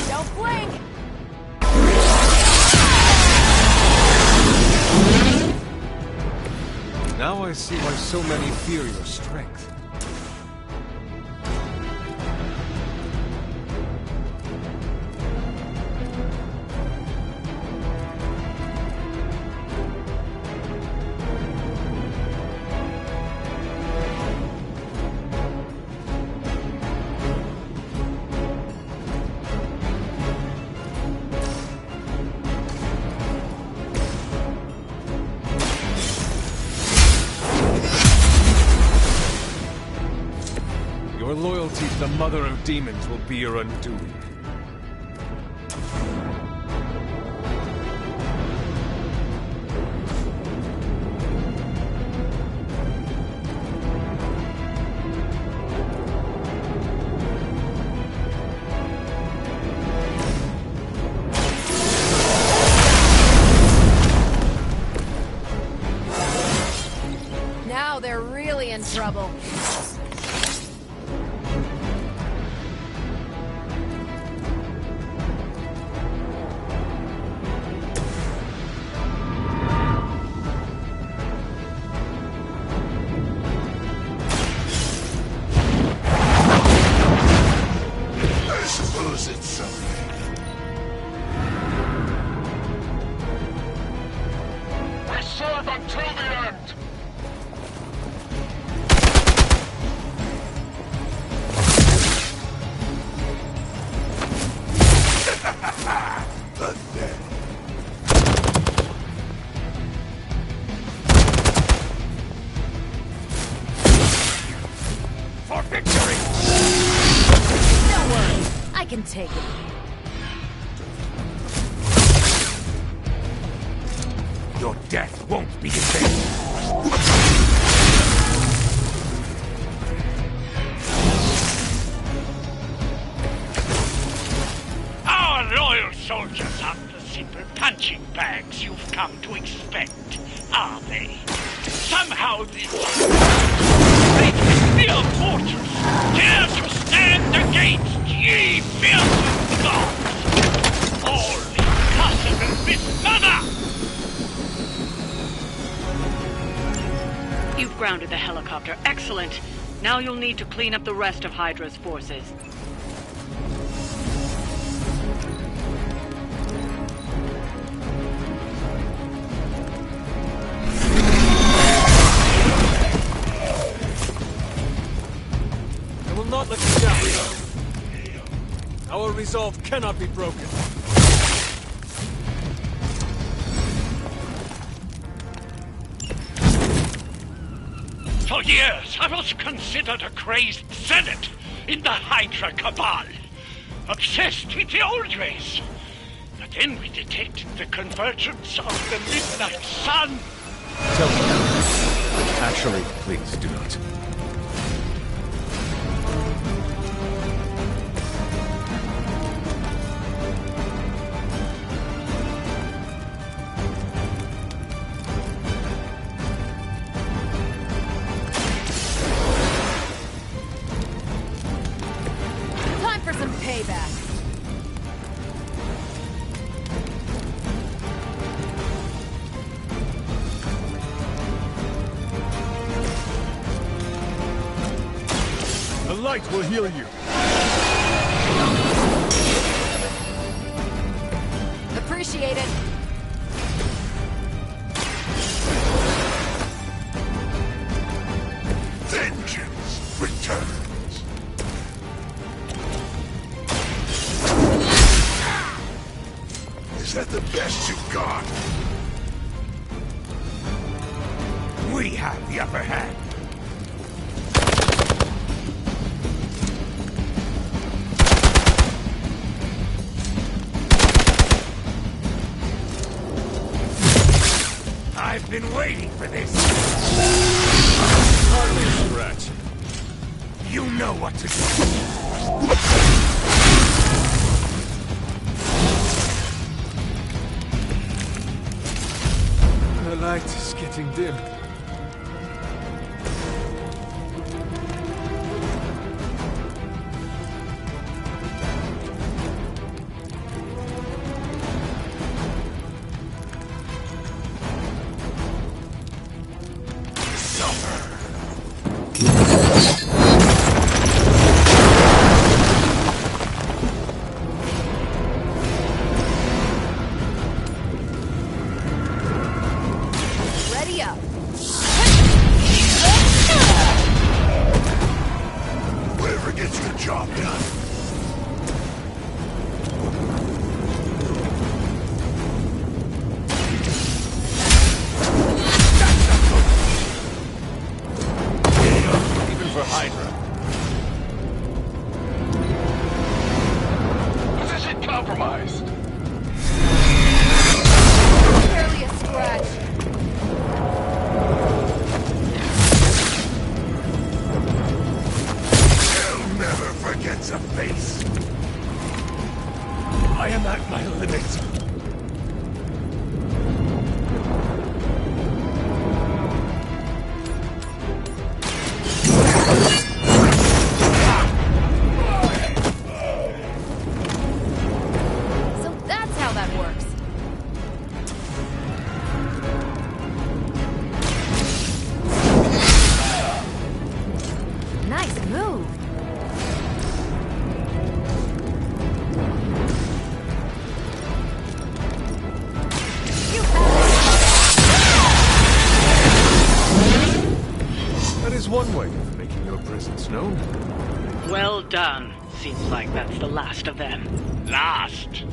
Don't blink! Now I see why so many fear your strength. Your loyalty to the Mother of Demons will be your undoing. Now they're really in trouble. I suppose it's something. We serve until the end. Pathetic. For victory! Don't worry, I can take it. Your death won't be in vain. Our loyal soldiers aren't the simple punching bags you've come to expect, are they? Somehow this great steel fortress dare to stand against ye fearsome gods. All because of grounded the helicopter. Excellent. Now you'll need to clean up the rest of Hydra's forces. I will not let you down. Our resolve cannot be broken. For years, I was considered a crazed zealot in the Hydra Cabal, obsessed with the old race. But then we detected the convergence of the Midnight Sun. Tell me. Actually, please do not. Time for some payback. The light will heal you. Appreciate it. Vengeance returns. Is that the best you've got? We have the upper hand. I've been waiting for this. Hardly a scratch. You know what to do. The light is getting dim. Ready up. Whatever gets the job done. Even for Hydra. Position compromised. Barely a scratch. Hell never forgets a face. I am at my limit. So that's how that works. Nice move. You That is one way of making your presence known. Well done. Seems like that's the last of them. Last.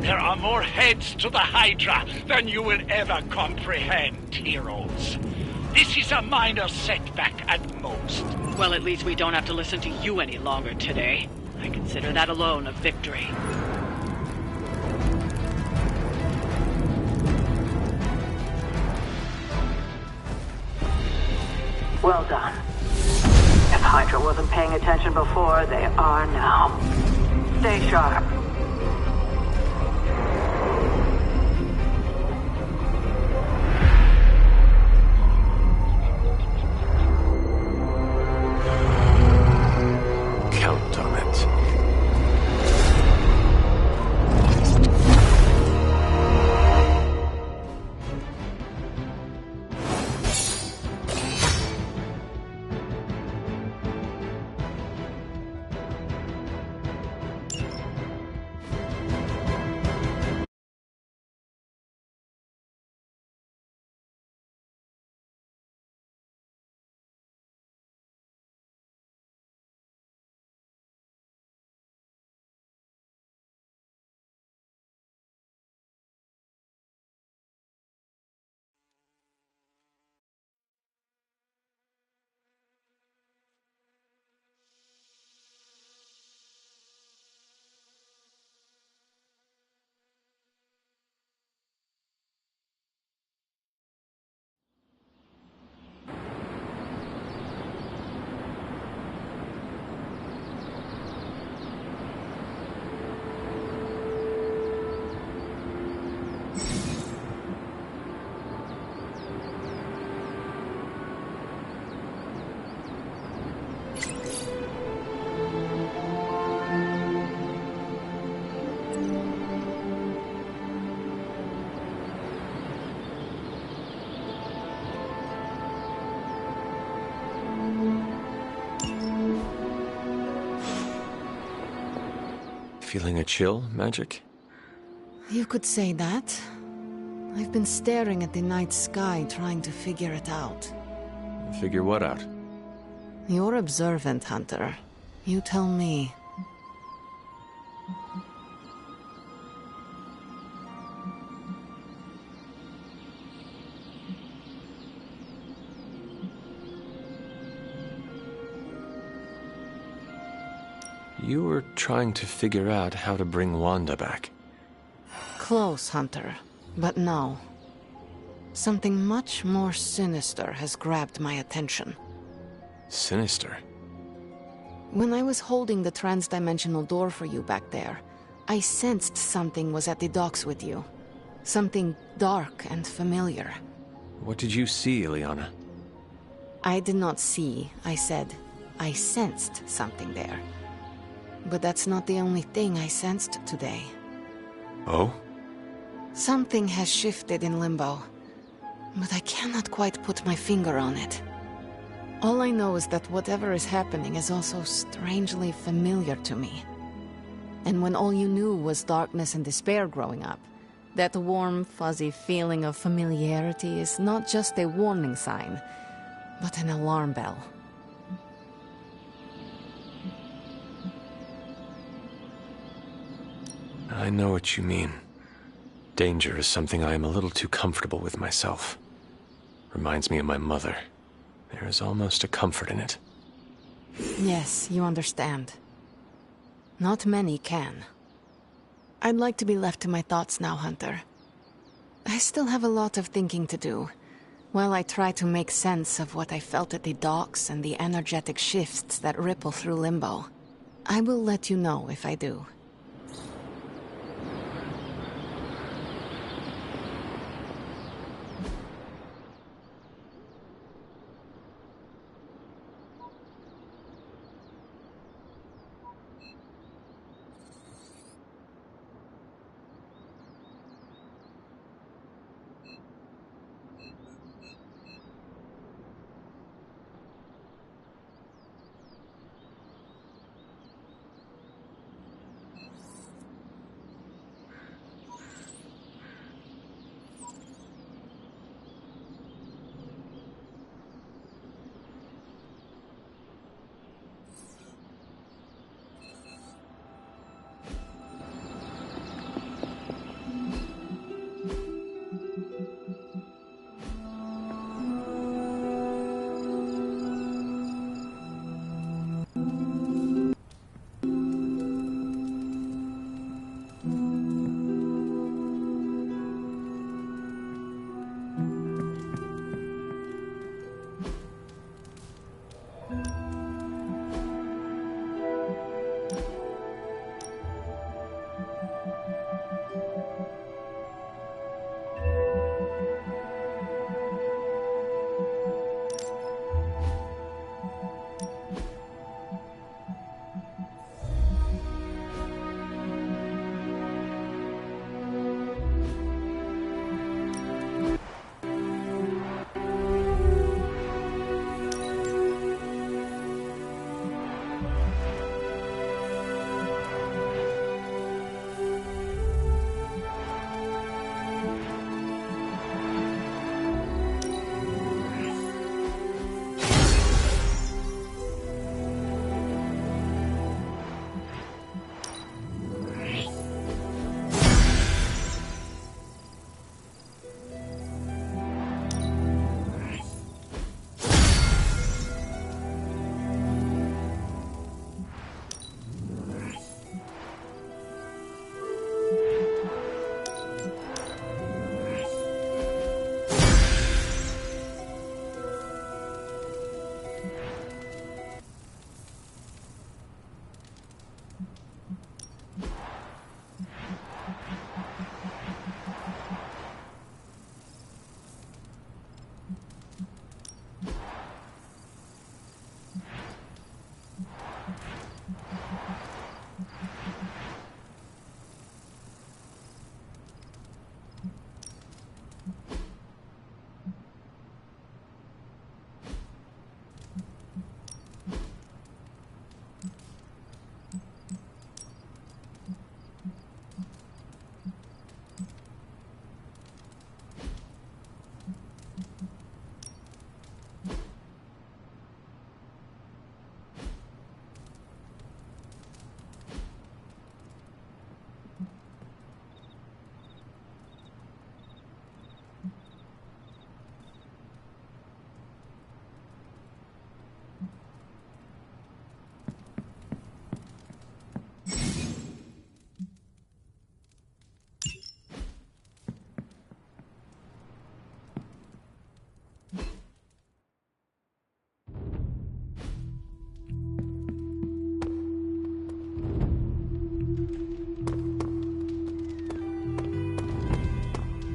There are more heads to the Hydra than you will ever comprehend, heroes. This is a minor setback at most. Well, at least we don't have to listen to you any longer today. I consider that alone a victory. Well done. If Hydra wasn't paying attention before, they are now. Stay sharp. Count on it. Feeling a chill, Magic? You could say that. I've been staring at the night sky trying to figure it out. Figure what out? You're observant, Hunter. You tell me. You were trying to figure out how to bring Wanda back. Close, Hunter. But no. Something much more sinister has grabbed my attention. Sinister? When I was holding the trans-dimensional door for you back there, I sensed something was at the docks with you. Something dark and familiar. What did you see, Ileana? I did not see, I said. I sensed something there. But that's not the only thing I sensed today. Oh? Something has shifted in Limbo, but I cannot quite put my finger on it. All I know is that whatever is happening is also strangely familiar to me. And when all you knew was darkness and despair growing up, that warm, fuzzy feeling of familiarity is not just a warning sign, but an alarm bell. I know what you mean. Danger is something I am a little too comfortable with myself. Reminds me of my mother. There is almost a comfort in it. Yes, you understand. Not many can. I'd like to be left to my thoughts now, Hunter. I still have a lot of thinking to do, while I try to make sense of what I felt at the docks and the energetic shifts that ripple through Limbo. I will let you know if I do.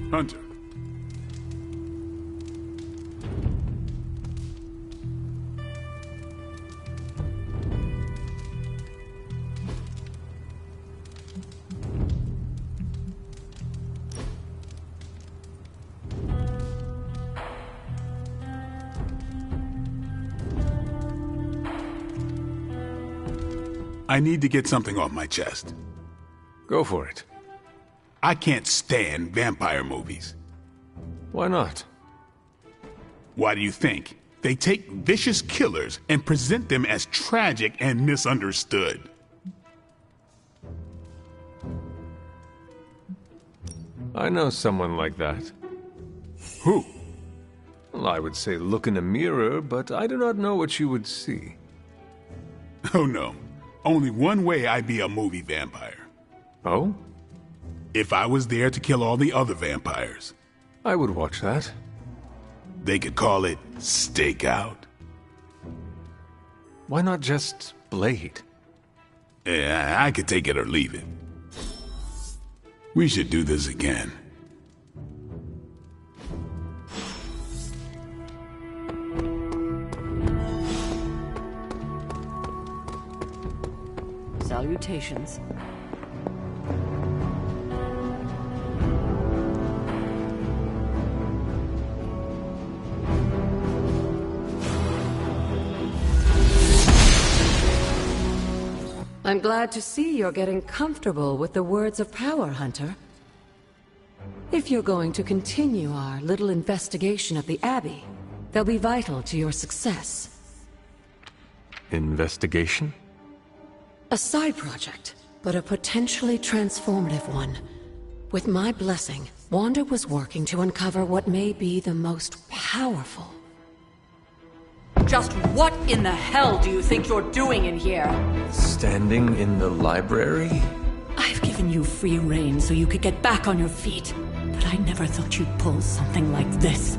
Hunter. I need to get something off my chest. Go for it. I can't stand vampire movies. Why not? Why do you think? They take vicious killers and present them as tragic and misunderstood. I know someone like that. Who? Well, I would say look in a mirror, but I do not know what you would see. Oh no. Only one way I'd be a movie vampire. Oh? If I was there to kill all the other vampires. I would watch that. They could call it Stakeout. Why not just Blade? Yeah, I could take it or leave it. We should do this again. Salutations. I'm glad to see you're getting comfortable with the words of power, Hunter. If you're going to continue our little investigation of the Abbey, they'll be vital to your success. Investigation? A side project, but a potentially transformative one. With my blessing, Wanda was working to uncover what may be the most powerful. Just what in the hell do you think you're doing in here? Standing in the library? I've given you free rein so you could get back on your feet, but I never thought you'd pull something like this.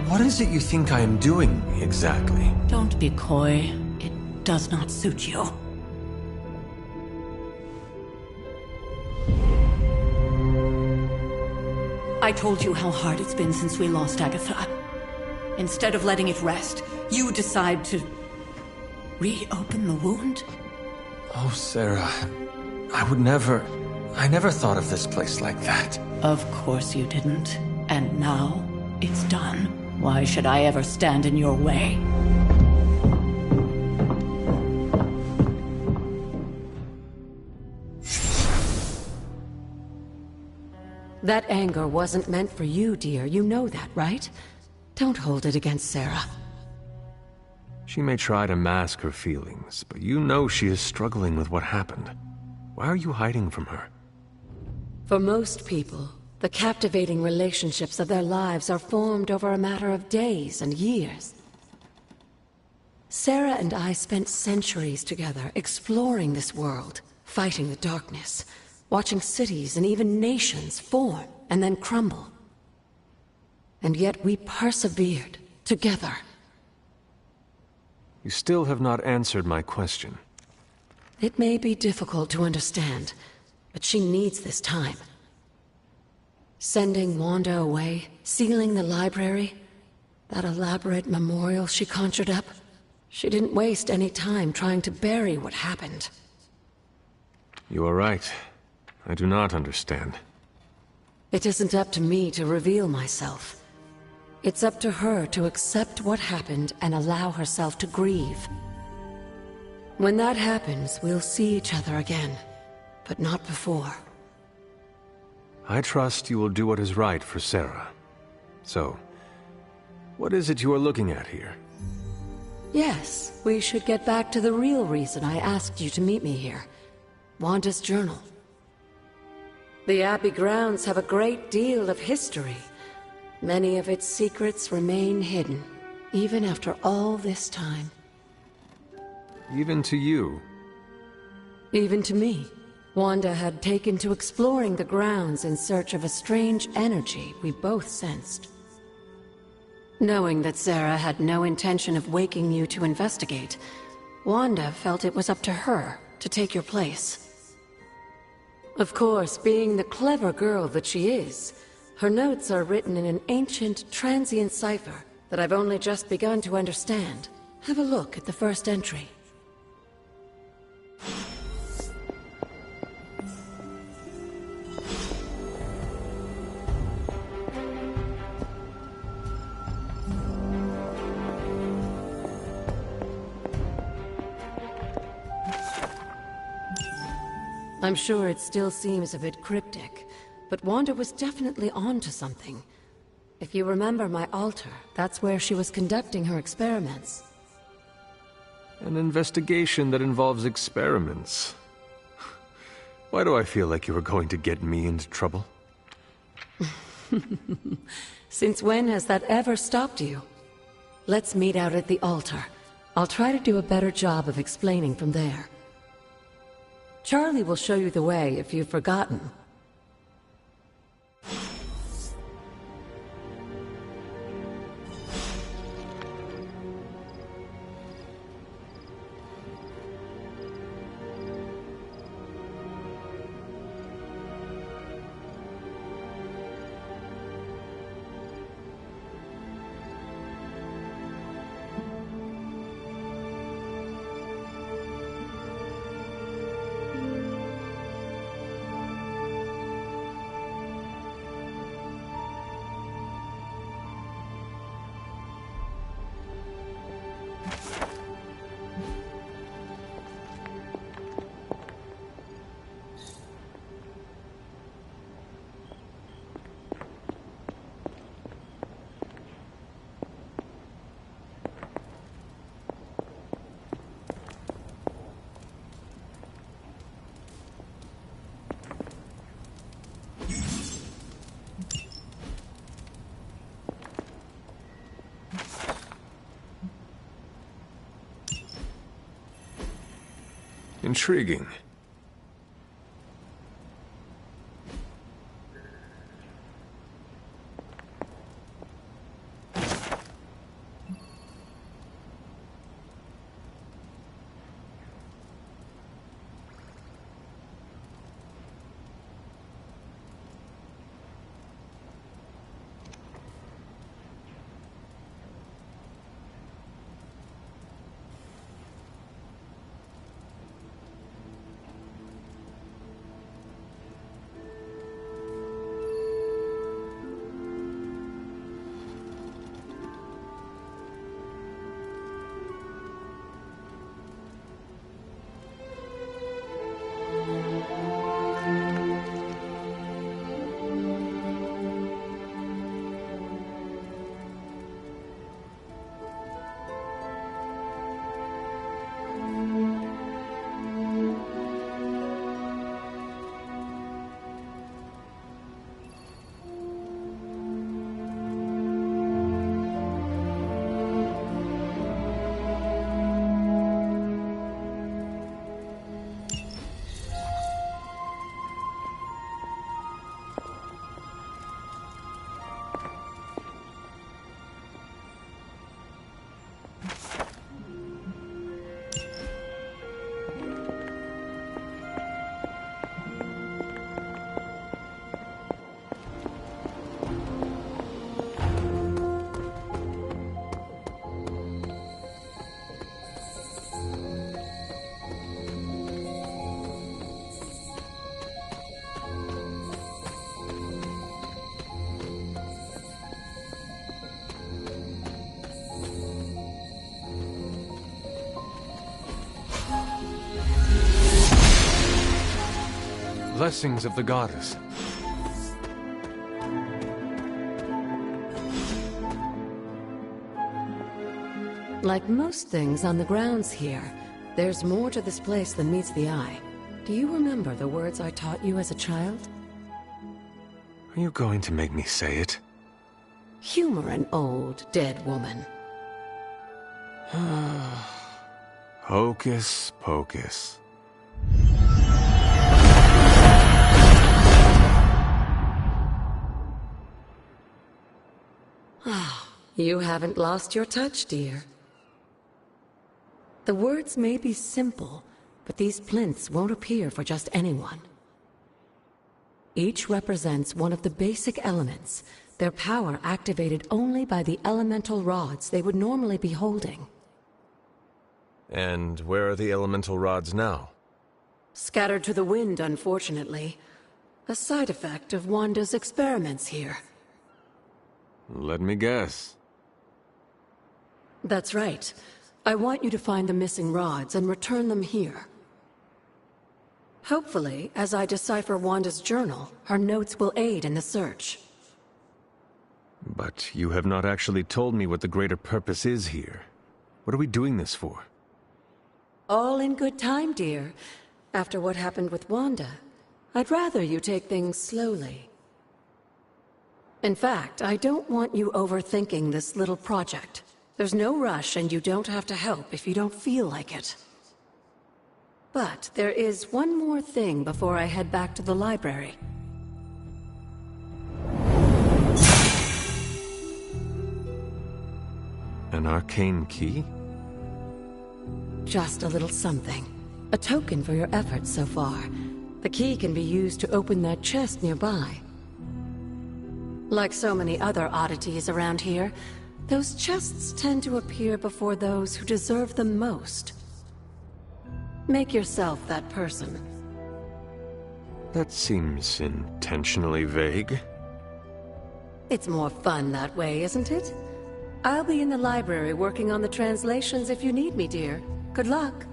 What is it you think I am doing, exactly? Don't be coy. It does not suit you. I told you how hard it's been since we lost Agatha. Instead of letting it rest, you decide to reopen the wound? Oh, Sarah. I never thought of this place like that. Of course you didn't. And now, it's done. Why should I ever stand in your way? That anger wasn't meant for you, dear. You know that, right? Don't hold it against Sarah. She may try to mask her feelings, but you know she is struggling with what happened. Why are you hiding from her? For most people, the captivating relationships of their lives are formed over a matter of days and years. Sarah and I spent centuries together exploring this world, fighting the darkness, watching cities and even nations form and then crumble. And yet we persevered, together. You still have not answered my question. It may be difficult to understand, but she needs this time. Sending Wanda away, sealing the library, that elaborate memorial she conjured up, she didn't waste any time trying to bury what happened. You are right. I do not understand. It isn't up to me to reveal myself. It's up to her to accept what happened and allow herself to grieve. When that happens, we'll see each other again, but not before. I trust you will do what is right for Sarah. So, what is it you are looking at here? Yes, we should get back to the real reason I asked you to meet me here. Wanda's journal. The Abbey grounds have a great deal of history. Many of its secrets remain hidden, even after all this time. Even to you? Even to me. Wanda had taken to exploring the grounds in search of a strange energy we both sensed. Knowing that Sarah had no intention of waking you to investigate, Wanda felt it was up to her to take your place. Of course, being the clever girl that she is, her notes are written in an ancient, transient cipher that I've only just begun to understand. Have a look at the first entry. I'm sure it still seems a bit cryptic, but Wanda was definitely onto something. If you remember my altar, that's where she was conducting her experiments. An investigation that involves experiments. Why do I feel like you were going to get me into trouble? Since when has that ever stopped you? Let's meet out at the altar. I'll try to do a better job of explaining from there. Charlie will show you the way if you've forgotten. Intriguing. Blessings of the goddess. Like most things on the grounds here, there's more to this place than meets the eye. Do you remember the words I taught you as a child? Are you going to make me say it? Humor an old, dead woman. Hocus pocus. You haven't lost your touch, dear. The words may be simple, but these plinths won't appear for just anyone. Each represents one of the basic elements, their power activated only by the elemental rods they would normally be holding. And where are the elemental rods now? Scattered to the wind, unfortunately. A side effect of Wanda's experiments here. Let me guess. That's right. I want you to find the missing rods and return them here. Hopefully, as I decipher Wanda's journal, her notes will aid in the search. But you have not actually told me what the greater purpose is here. What are we doing this for? All in good time, dear. After what happened with Wanda, I'd rather you take things slowly. In fact, I don't want you overthinking this little project. There's no rush, and you don't have to help if you don't feel like it. But there is one more thing before I head back to the library. An arcane key? Just a little something. A token for your efforts so far. The key can be used to open that chest nearby. Like so many other oddities around here, those chests tend to appear before those who deserve them most. Make yourself that person. That seems intentionally vague. It's more fun that way, isn't it? I'll be in the library working on the translations if you need me, dear. Good luck.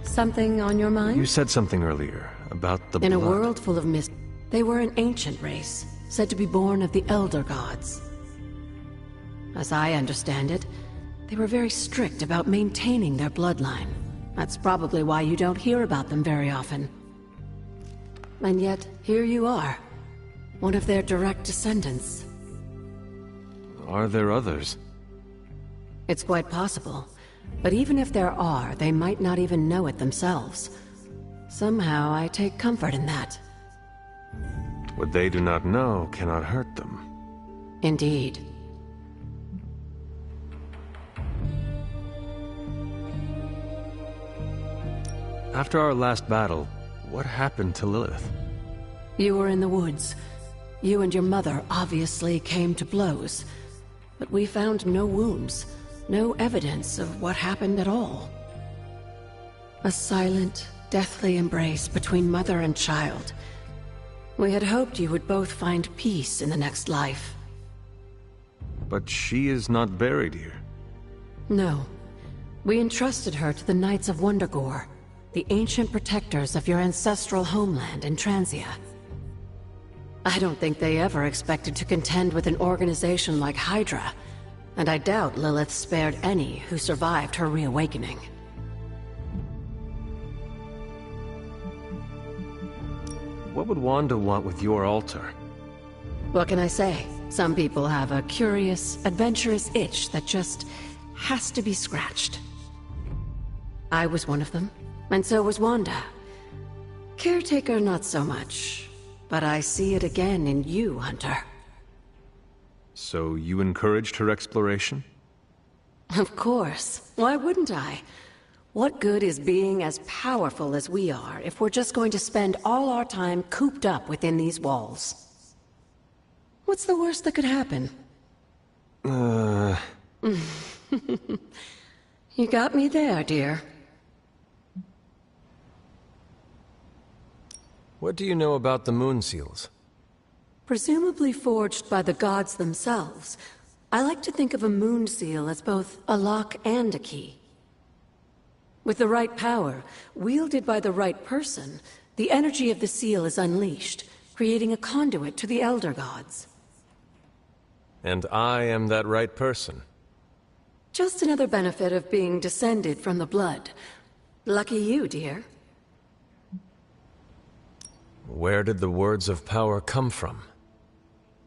Something on your mind? You said something earlier about the In blood. a world full of mist, they were an ancient race, said to be born of the Elder Gods. As I understand it, they were very strict about maintaining their bloodline. That's probably why you don't hear about them very often. And yet, here you are. One of their direct descendants. Are there others? It's quite possible. But even if there are, they might not even know it themselves. Somehow, I take comfort in that. What they do not know cannot hurt them. Indeed. After our last battle, what happened to Lilith? You were in the woods. You and your mother obviously came to blows. But we found no wounds, no evidence of what happened at all. A silent, deathly embrace between mother and child. We had hoped you would both find peace in the next life. But she is not buried here. No. We entrusted her to the Knights of Wondergore, the ancient protectors of your ancestral homeland in Transia. I don't think they ever expected to contend with an organization like Hydra, and I doubt Lilith spared any who survived her reawakening. What would Wanda want with your altar? What can I say? Some people have a curious, adventurous itch that just has to be scratched. I was one of them, and so was Wanda. Caretaker, not so much. But I see it again in you, Hunter. So you encouraged her exploration? Of course. Why wouldn't I? What good is being as powerful as we are if we're just going to spend all our time cooped up within these walls? What's the worst that could happen? You got me there, dear. What do you know about the moon seals? Presumably forged by the gods themselves, I like to think of a moon seal as both a lock and a key. With the right power, wielded by the right person, the energy of the seal is unleashed, creating a conduit to the Elder Gods. And I am that right person. Just another benefit of being descended from the blood. Lucky you, dear. Where did the words of power come from?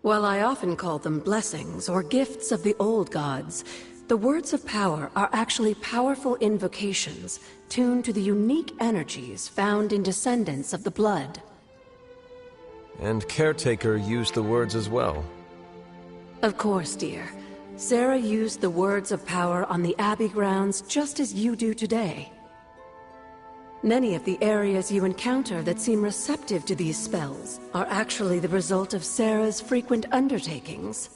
While I often call them blessings or gifts of the old gods, the words of power are actually powerful invocations tuned to the unique energies found in descendants of the blood. And Caretaker used the words as well. Of course, dear. Sarah used the words of power on the Abbey grounds just as you do today. Many of the areas you encounter that seem receptive to these spells are actually the result of Sarah's frequent undertakings.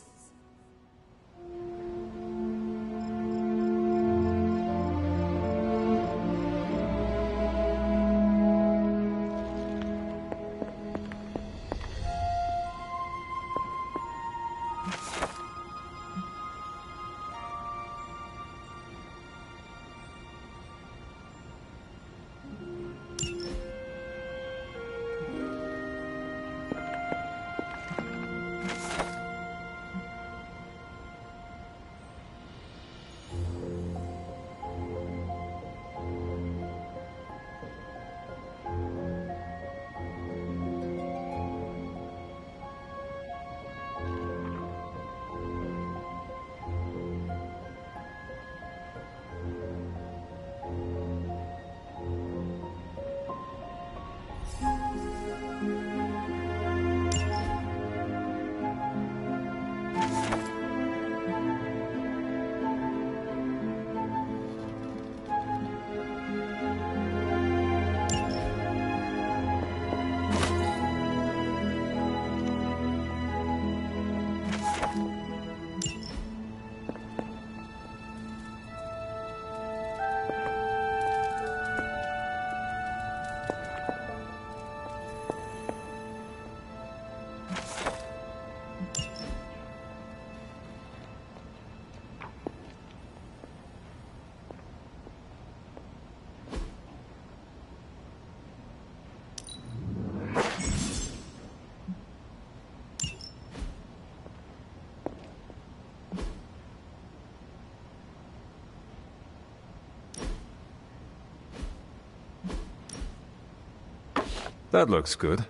That looks good.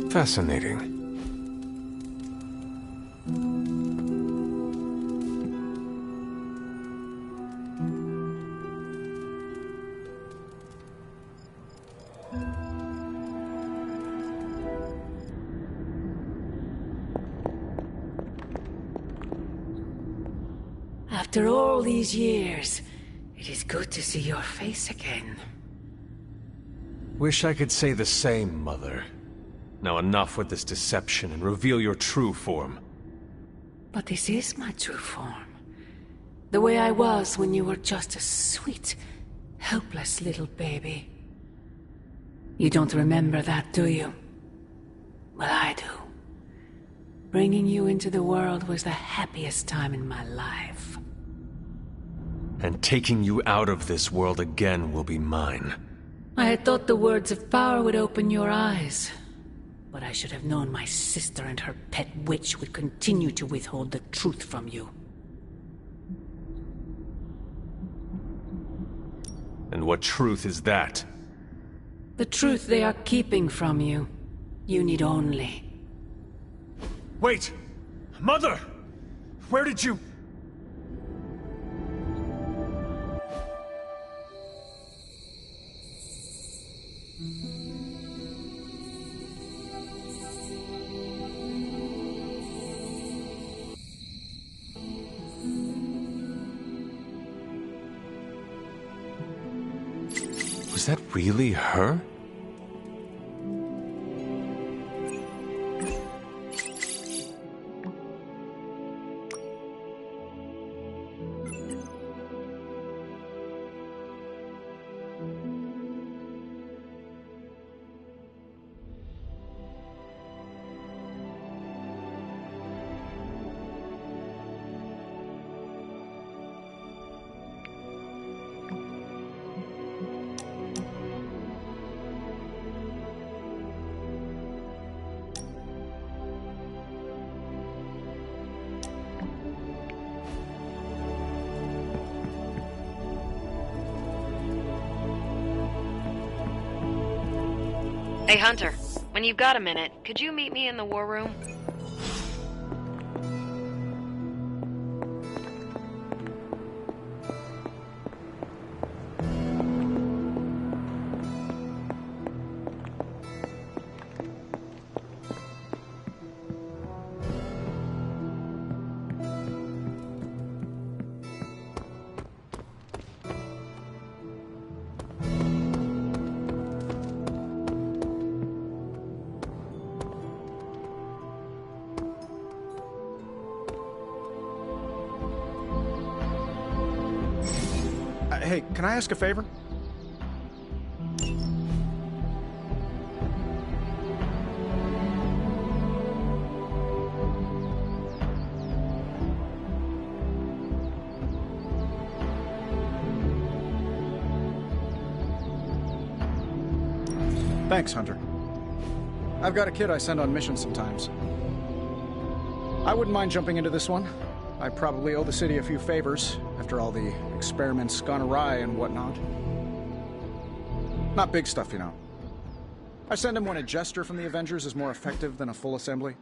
Fascinating. After all these years, it is good to see your face again. Wish I could say the same, Mother. Now enough with this deception and reveal your true form. But this is my true form. The way I was when you were just a sweet, helpless little baby. You don't remember that, do you? Well, I do. Bringing you into the world was the happiest time in my life. And taking you out of this world again will be mine. I had thought the words of power would open your eyes. But I should have known my sister and her pet witch would continue to withhold the truth from you. And what truth is that? The truth they are keeping from you. You need only... Wait! Mother! Where did you... Was that really her? Hey, Hunter, when you've got a minute, could you meet me in the war room? Hey, can I ask a favor? Thanks, Hunter. I've got a kid I send on missions sometimes. I wouldn't mind jumping into this one. I probably owe the city a few favors, after all the experiments gone awry and whatnot. Not big stuff, you know. I send him when a jester from the Avengers is more effective than a full assembly.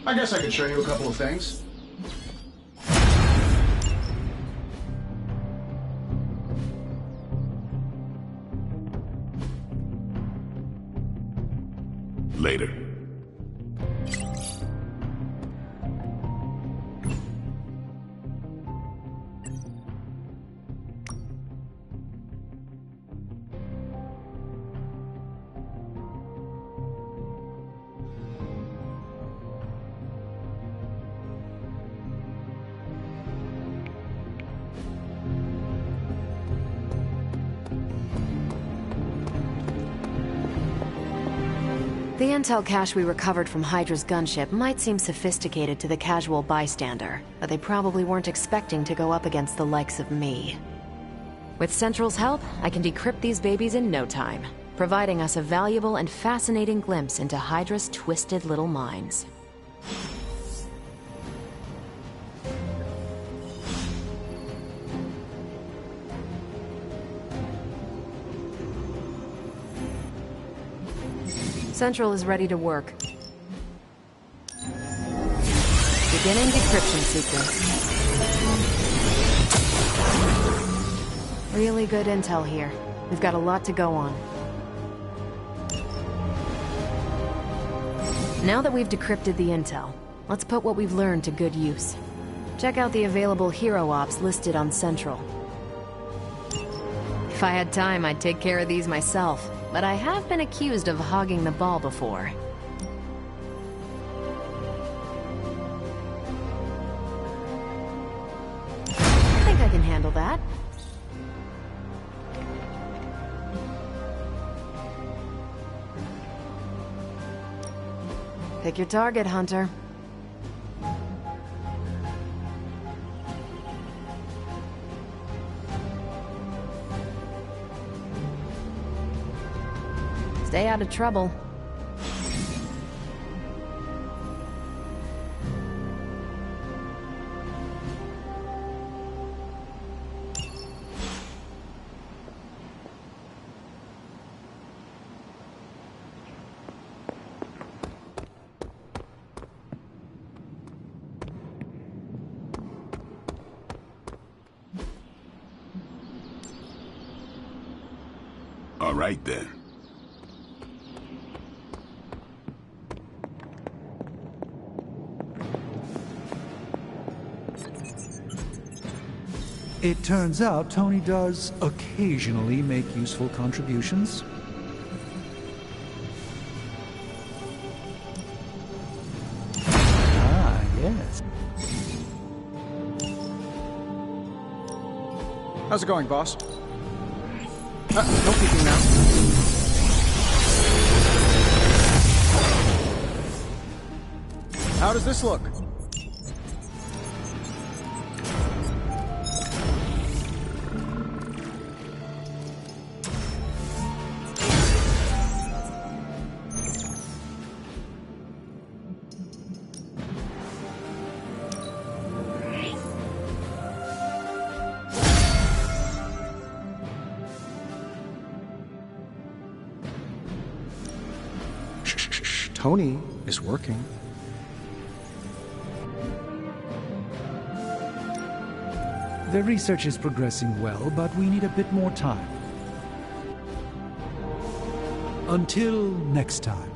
I guess I could show you a couple of things. Later. The intel cache we recovered from Hydra's gunship might seem sophisticated to the casual bystander, but they probably weren't expecting to go up against the likes of me. With Central's help, I can decrypt these babies in no time, providing us a valuable and fascinating glimpse into Hydra's twisted little minds. Central is ready to work. Beginning decryption sequence. Really good intel here. We've got a lot to go on. Now that we've decrypted the intel, let's put what we've learned to good use. Check out the available hero ops listed on Central. If I had time, I'd take care of these myself. But I have been accused of hogging the ball before. I think I can handle that. Pick your target, Hunter. Stay out of trouble. All right, then. It turns out Tony does occasionally make useful contributions. Ah, yes. How's it going, boss? No peeking now. How does this look? Tony is working. The research is progressing well, but we need a bit more time. Until next time.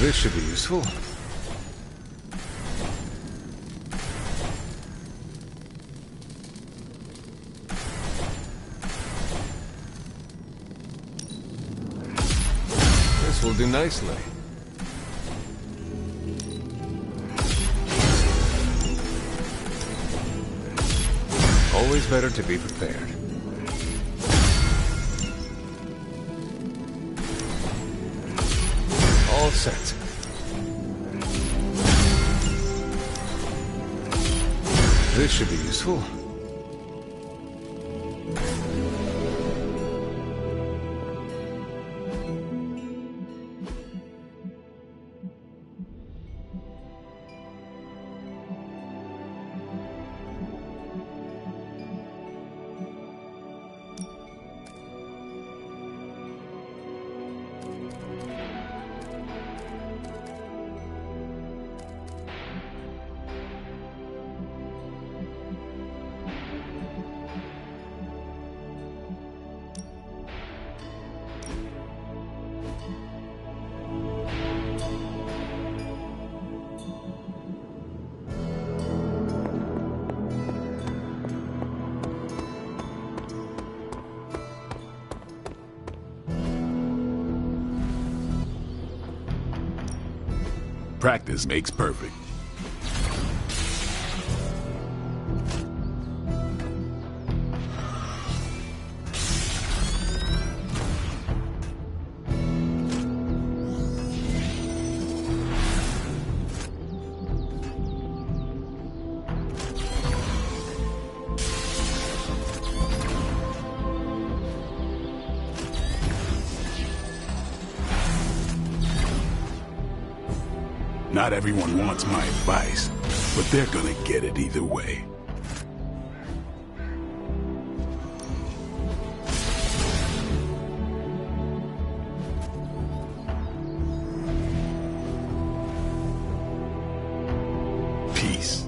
This should be useful. This will do nicely. Always better to be prepared. All set. This should be useful. Practice makes perfect. Not everyone wants my advice, but they're gonna get it either way. Peace.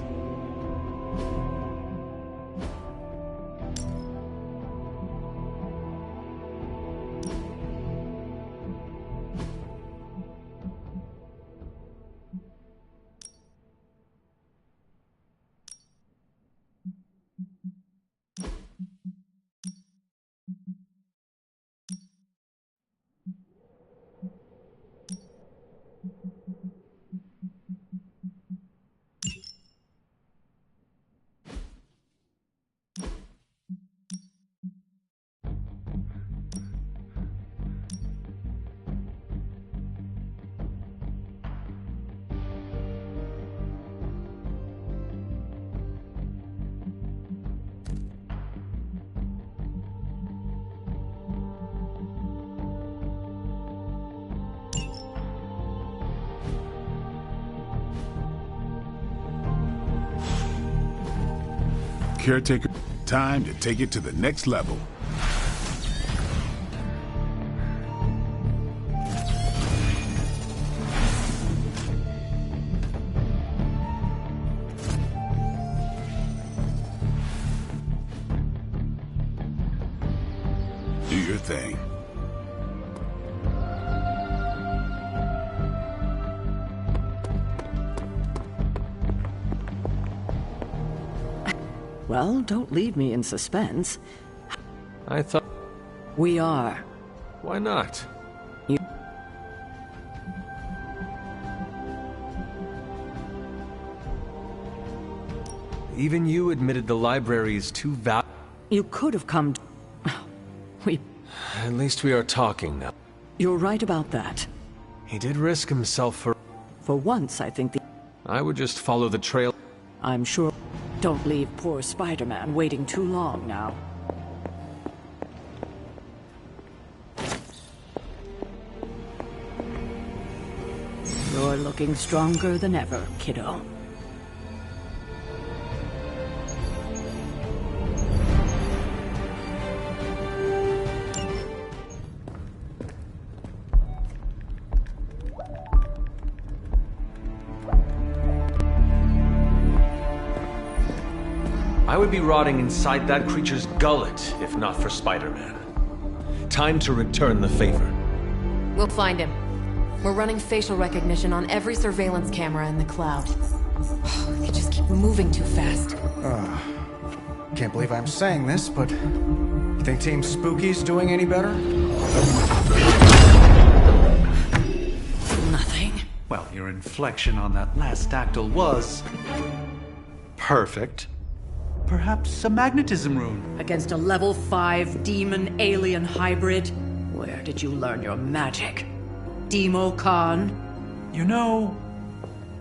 Caretaker, time to take it to the next level. Do your thing. Well, don't leave me in suspense. I thought... We are. Why not? Even you admitted the library is too valuable. You could have come to... At least we are talking now. You're right about that. He did risk himself for... For once, I think I would just follow the trail. I'm sure... Don't leave poor Spider-Man waiting too long now. You're looking stronger than ever, kiddo. I would be rotting inside that creature's gullet if not for Spider-Man. Time to return the favor. We'll find him. We're running facial recognition on every surveillance camera in the cloud. They just keep moving too fast. Can't believe I'm saying this, but you think Team Spooky's doing any better? Nothing. Well, your inflection on that last dactyl was... perfect. Perhaps a magnetism rune. Against a level 5 demon alien hybrid? Where did you learn your magic? Demo Khan? You know,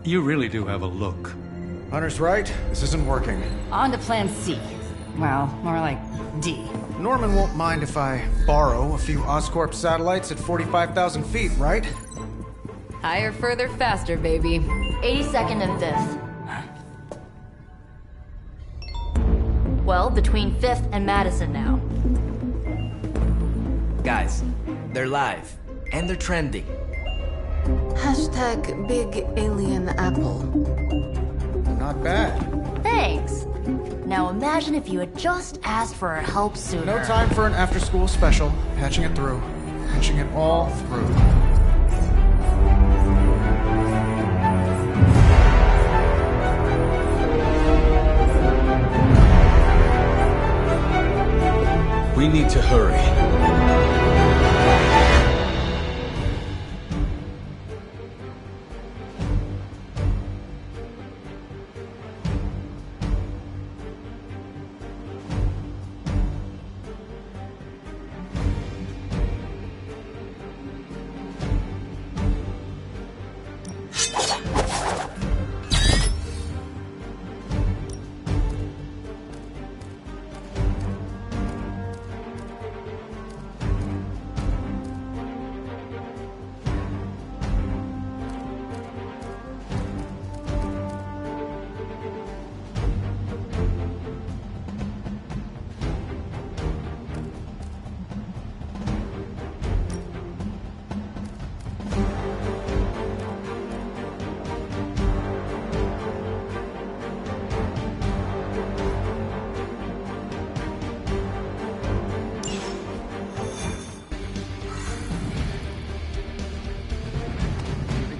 you really do have a look. Hunter's right. This isn't working. On to plan C. Well, more like D. Norman won't mind if I borrow a few Oscorp satellites at 45,000 feet, right? Higher, further, faster, baby. 82nd and 5th. Well, between 5th and Madison now. Guys, they're live. And they're trending. Hashtag Big Alien Apple. Not bad. Thanks. Now imagine if you had just asked for our help sooner. No time for an after-school special. Patching it through. Patching it all through. We need to hurry.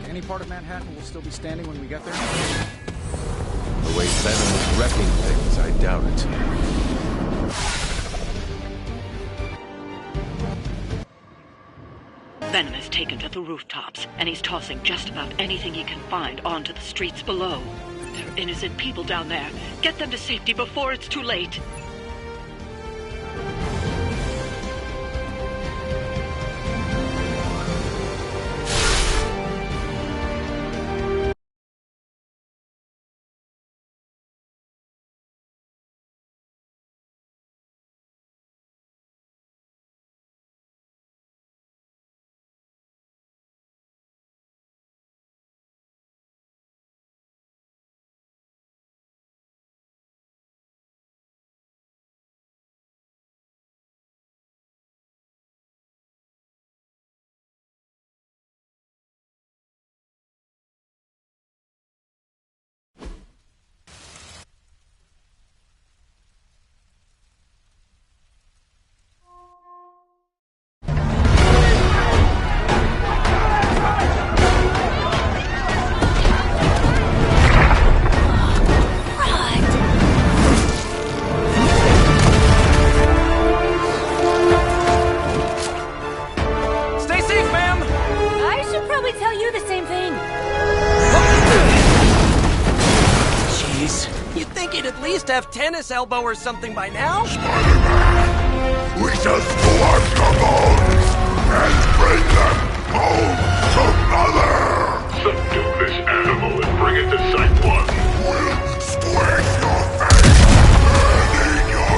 Any part of Manhattan will still be standing when we get there? The way Venom is wrecking things, I doubt it. Venom is taken to the rooftops, and he's tossing just about anything he can find onto the streets below. There are innocent people down there. Get them to safety before it's too late. Have tennis elbow or something by now? Spider-Man, we just collect the bones and bring them home to Mother! Subdue this animal and bring it to Site 1. We'll squish your face and eat your...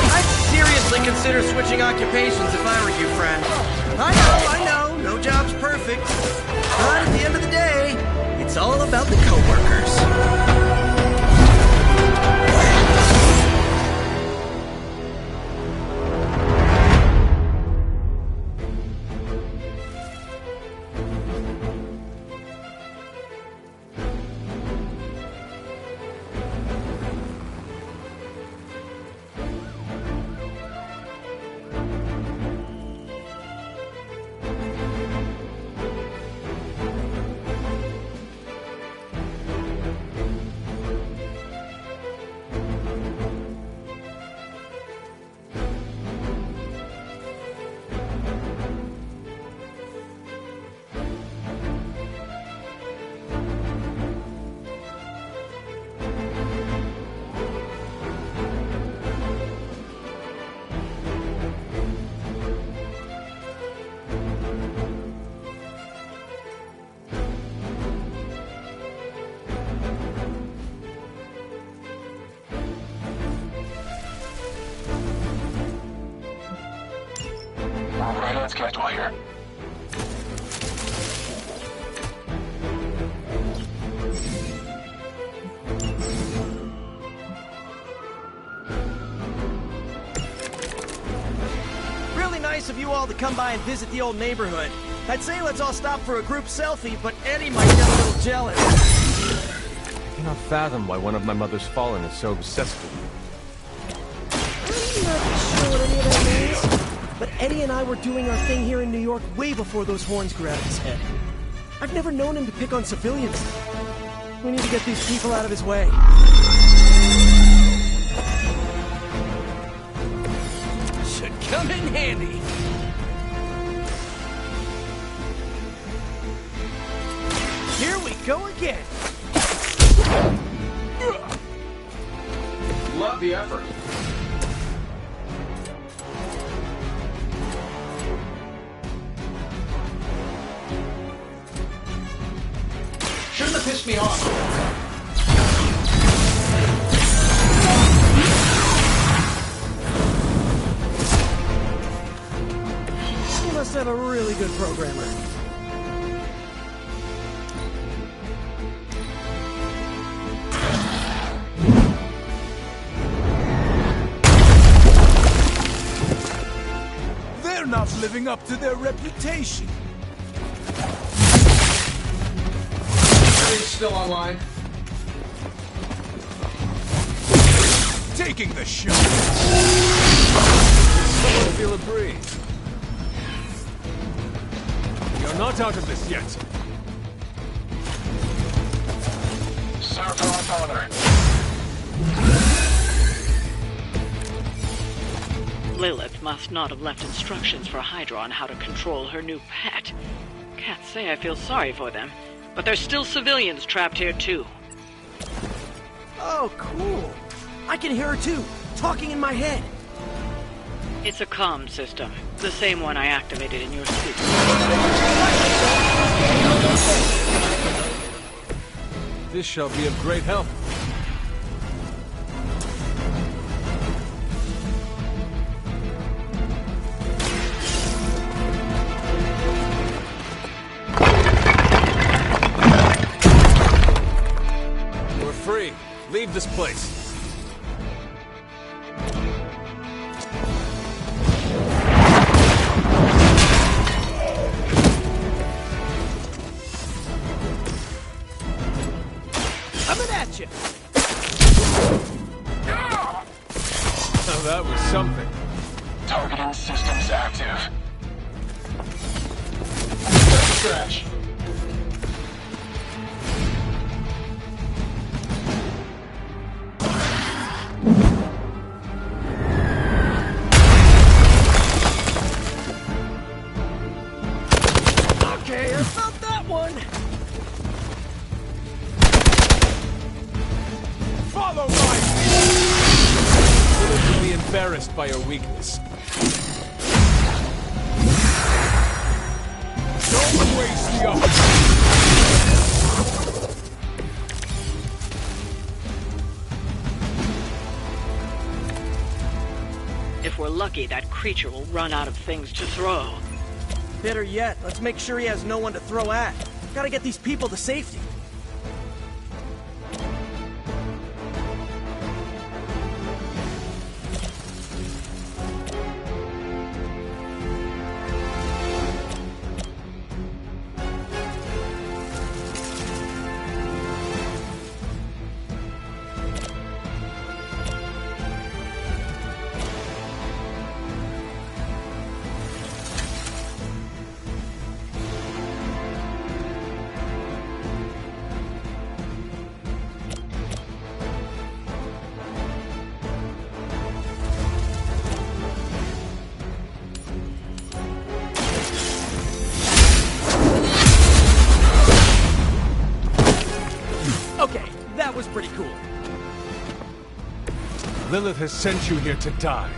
I'd seriously consider switching occupations if I were you, friend. schedule here. Really nice of you all to come by and visit the old neighborhood. I'd say let's all stop for a group selfie, but Eddie might get a little jealous. I cannot fathom why one of my mother's fallen is so obsessed with me. I'm not sure what any of that means, but Eddie and I were doing our thing here in New York way before those horns grew out of his head. I've never known him to pick on civilians. We need to get these people out of his way. Should come in handy. Here we go again. Love the effort. Shouldn't have pissed me off. You must have a really good programmer. They're not living up to their reputation. Everything's still online. Taking the shot. Someone feel a breeze. You're not out of this yet. Sir, for our father. Lilith must not have left instructions for Hydra on how to control her new pet. Can't say I feel sorry for them, but there's still civilians trapped here too. Oh, cool. I can hear her too, talking in my head. It's a comm system, the same one I activated in your suit. This shall be of great help. We're free. Leave this place. Coming at you. Now that was something. Targeting systems active. Stretch. Okay, I felt that one. Follow my Lilith will be embarrassed by your weakness. Don't waste the opportunity. If we're lucky, that creature will run out of things to throw. Better yet, let's make sure he has no one to throw at. Gotta get these people to safety. Okay, that was pretty cool. Lilith has sent you here to die.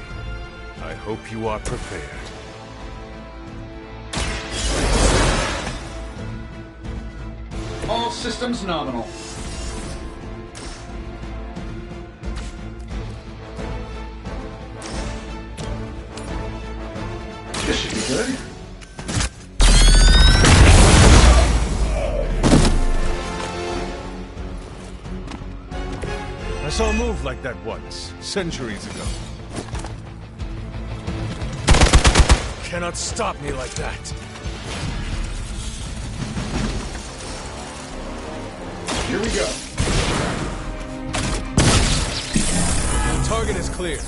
I hope you are prepared. All systems nominal. This should be good. saw a move like that once, centuries ago. Cannot stop me like that. Here we go. Target is clear.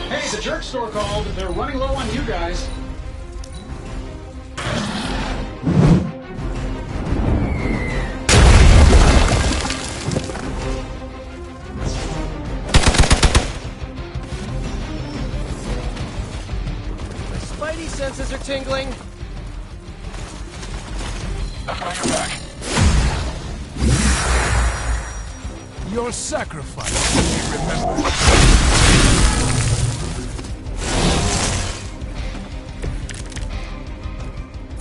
Hey, the jerk store called. They're running low on you guys. My spidey senses are tingling. I've got your back. Your sacrifice will be remembered.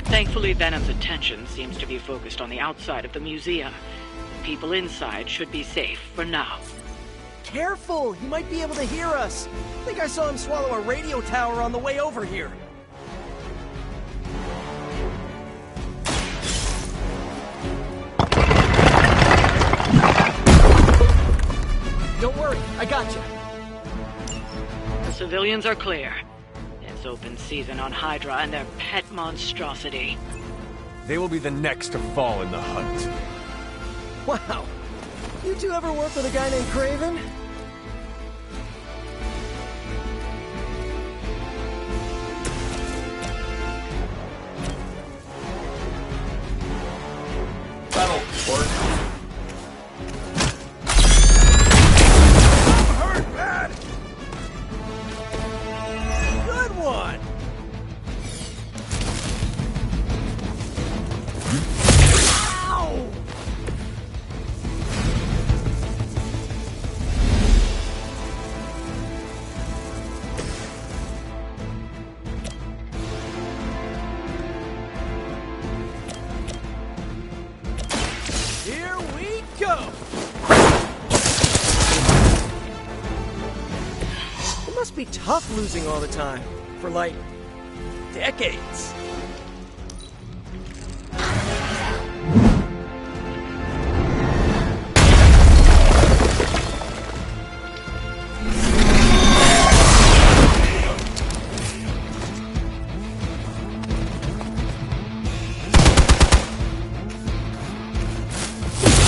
Thankfully, Venom's attention seems to be focused on the outside of the museum. The people inside should be safe for now. Careful! He might be able to hear us. I think I saw him swallow a radio tower on the way over here. Don't worry, I got you. The civilians are clear. It's open season on Hydra and their pet monstrosity. They will be the next to fall in the hunt. Wow. You two ever work with a guy named Craven? That'll work. Good one! Ow! Here we go! It must be tough losing all the time. For like decades.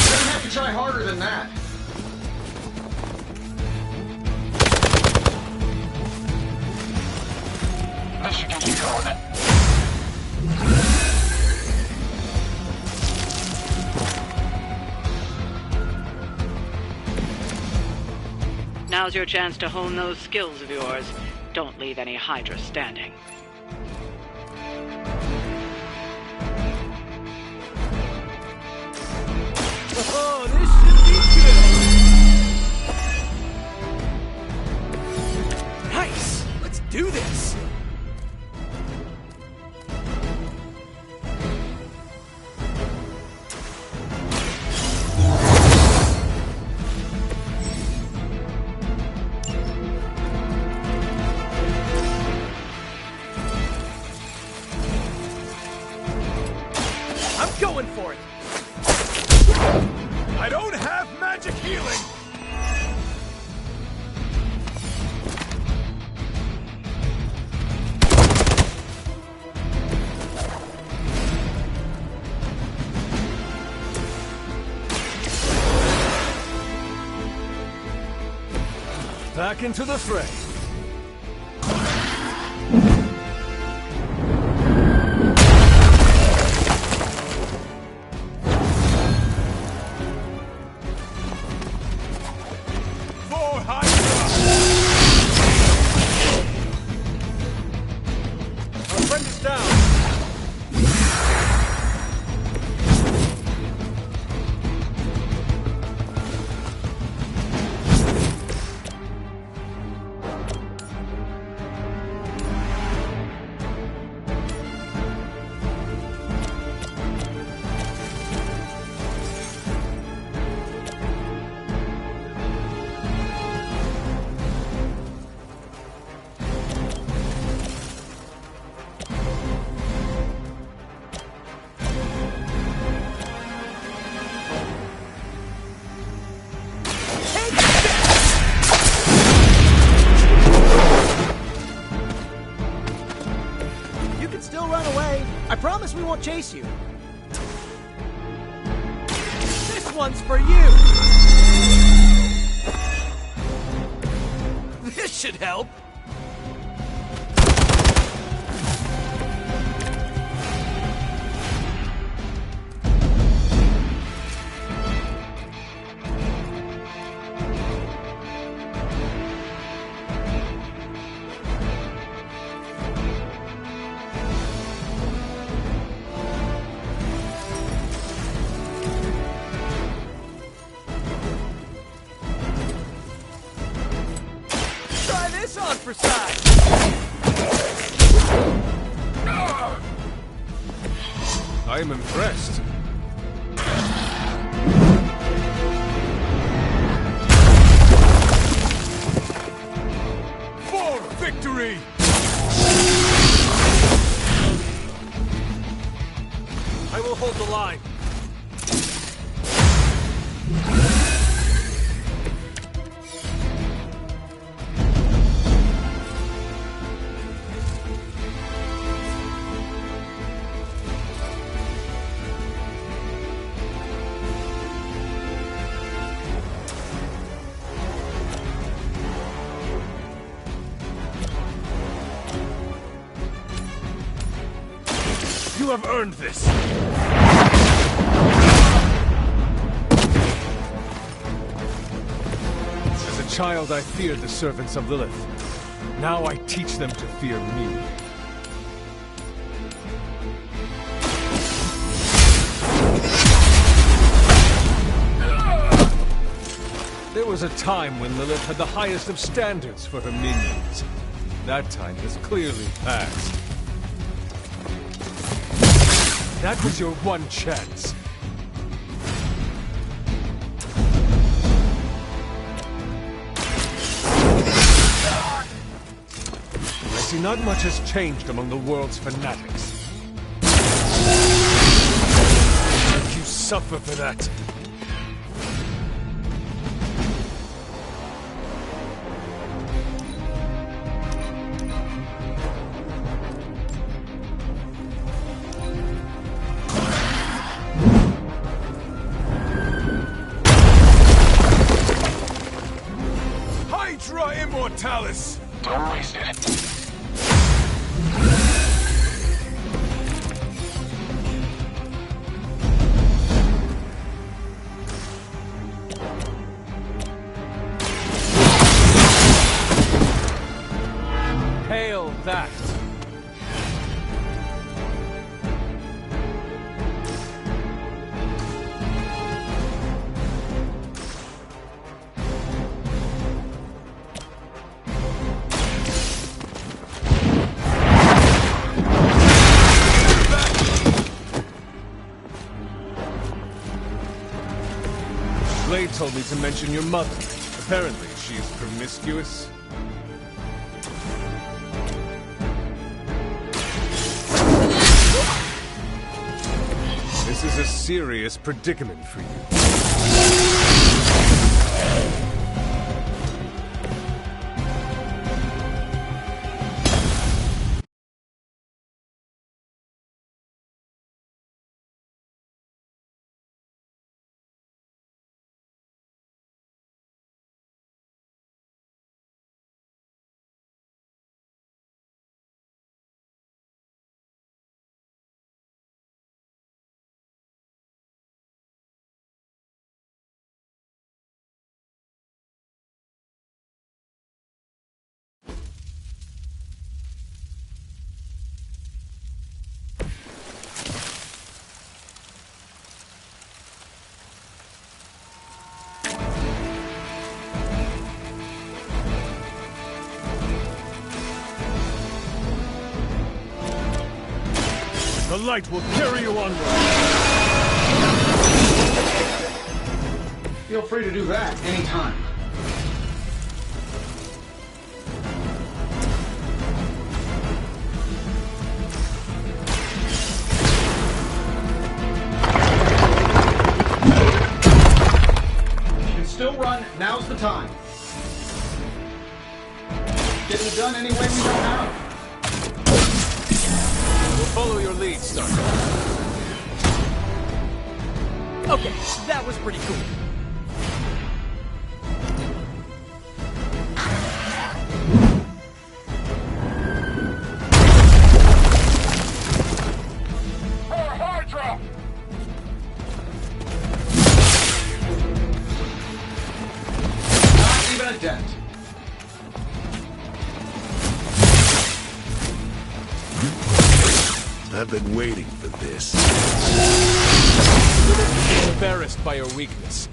Gonna have to try harder than that. This should get you going. Now's your chance to hone those skills of yours. Don't leave any Hydra standing. Oh, this should be good! Nice! Let's do this! I'm going for it! I don't have magic healing! Back into the fray. For Hydra! Our friend is down. can still run away. I promise we won't chase you. This one's for you! This should help. On for size. I am impressed. For victory! I will hold the line. You have earned this! As a child, I feared the servants of Lilith. Now I teach them to fear me. There was a time when Lilith had the highest of standards for her minions. That time has clearly passed. That was your one chance. I see not much has changed among the world's fanatics. You suffer for that. Immortalis! Don't waste it. Hail that! Blade told me to mention your mother. Apparently, she is promiscuous. This is a serious predicament for you. The light will carry you onward. Feel free to do that anytime. You can still run. Now's the time. Getting it done any way we know how. follow your lead, Stark. Okay, that was pretty cool. Not even a dent. I've been waiting for this. Embarrassed by your weakness.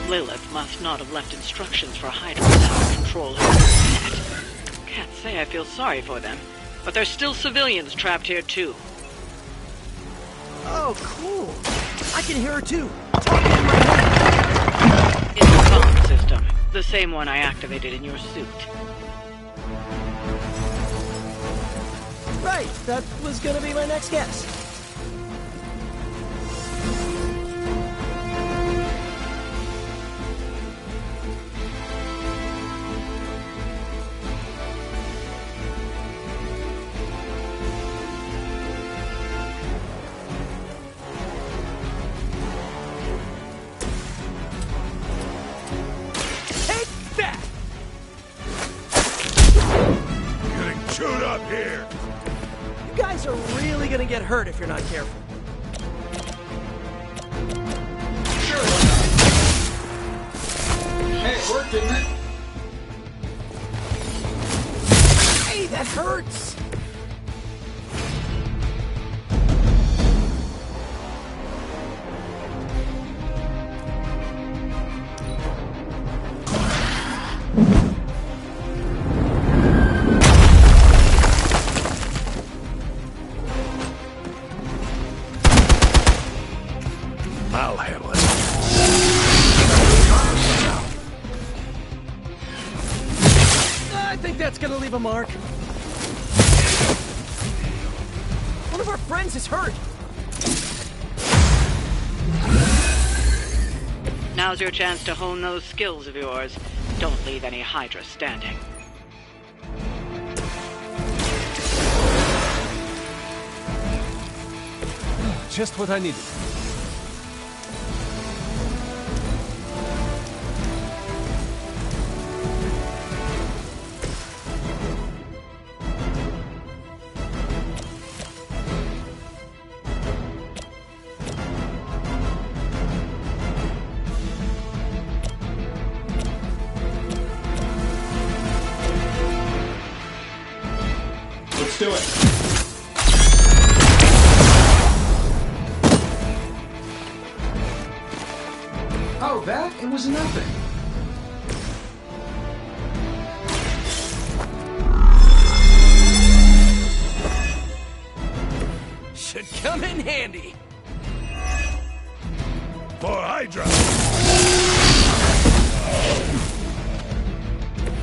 Lilith must not have left instructions for Hydra to control her net. Can't say I feel sorry for them, but there's still civilians trapped here too. Oh, cool. I can hear her too. It's the comm system, the same one I activated in your suit. Right, that was gonna be my next guess. Chewed up here. You guys are really gonna get hurt if you're not careful. Sure. Hey, it worked, didn't it? Hey, that hurts! I'll handle it. I think that's gonna leave a mark. One of our friends is hurt. Now's your chance to hone those skills of yours. Don't leave any Hydra standing. Just what I needed. Let's do it. Oh, that? It was nothing. Should come in handy. For Hydra.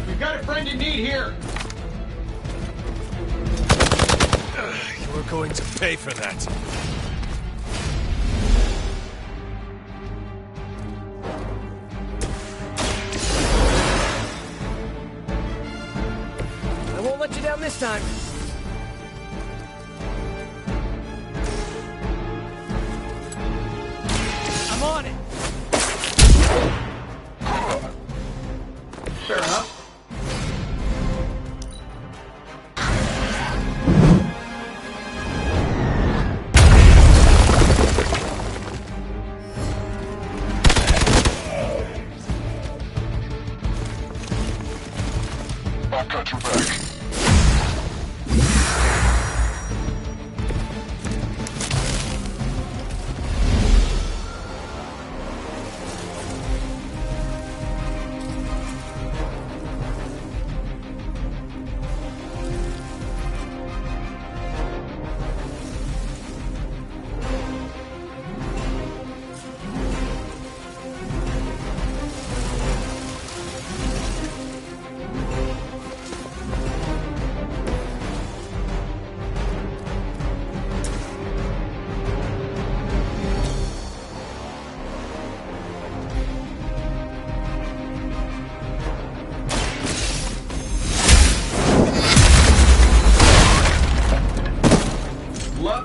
We've got a friend in need here. You're going to pay for that. I won't let you down this time. I'm on it. Fair enough. I've got your back.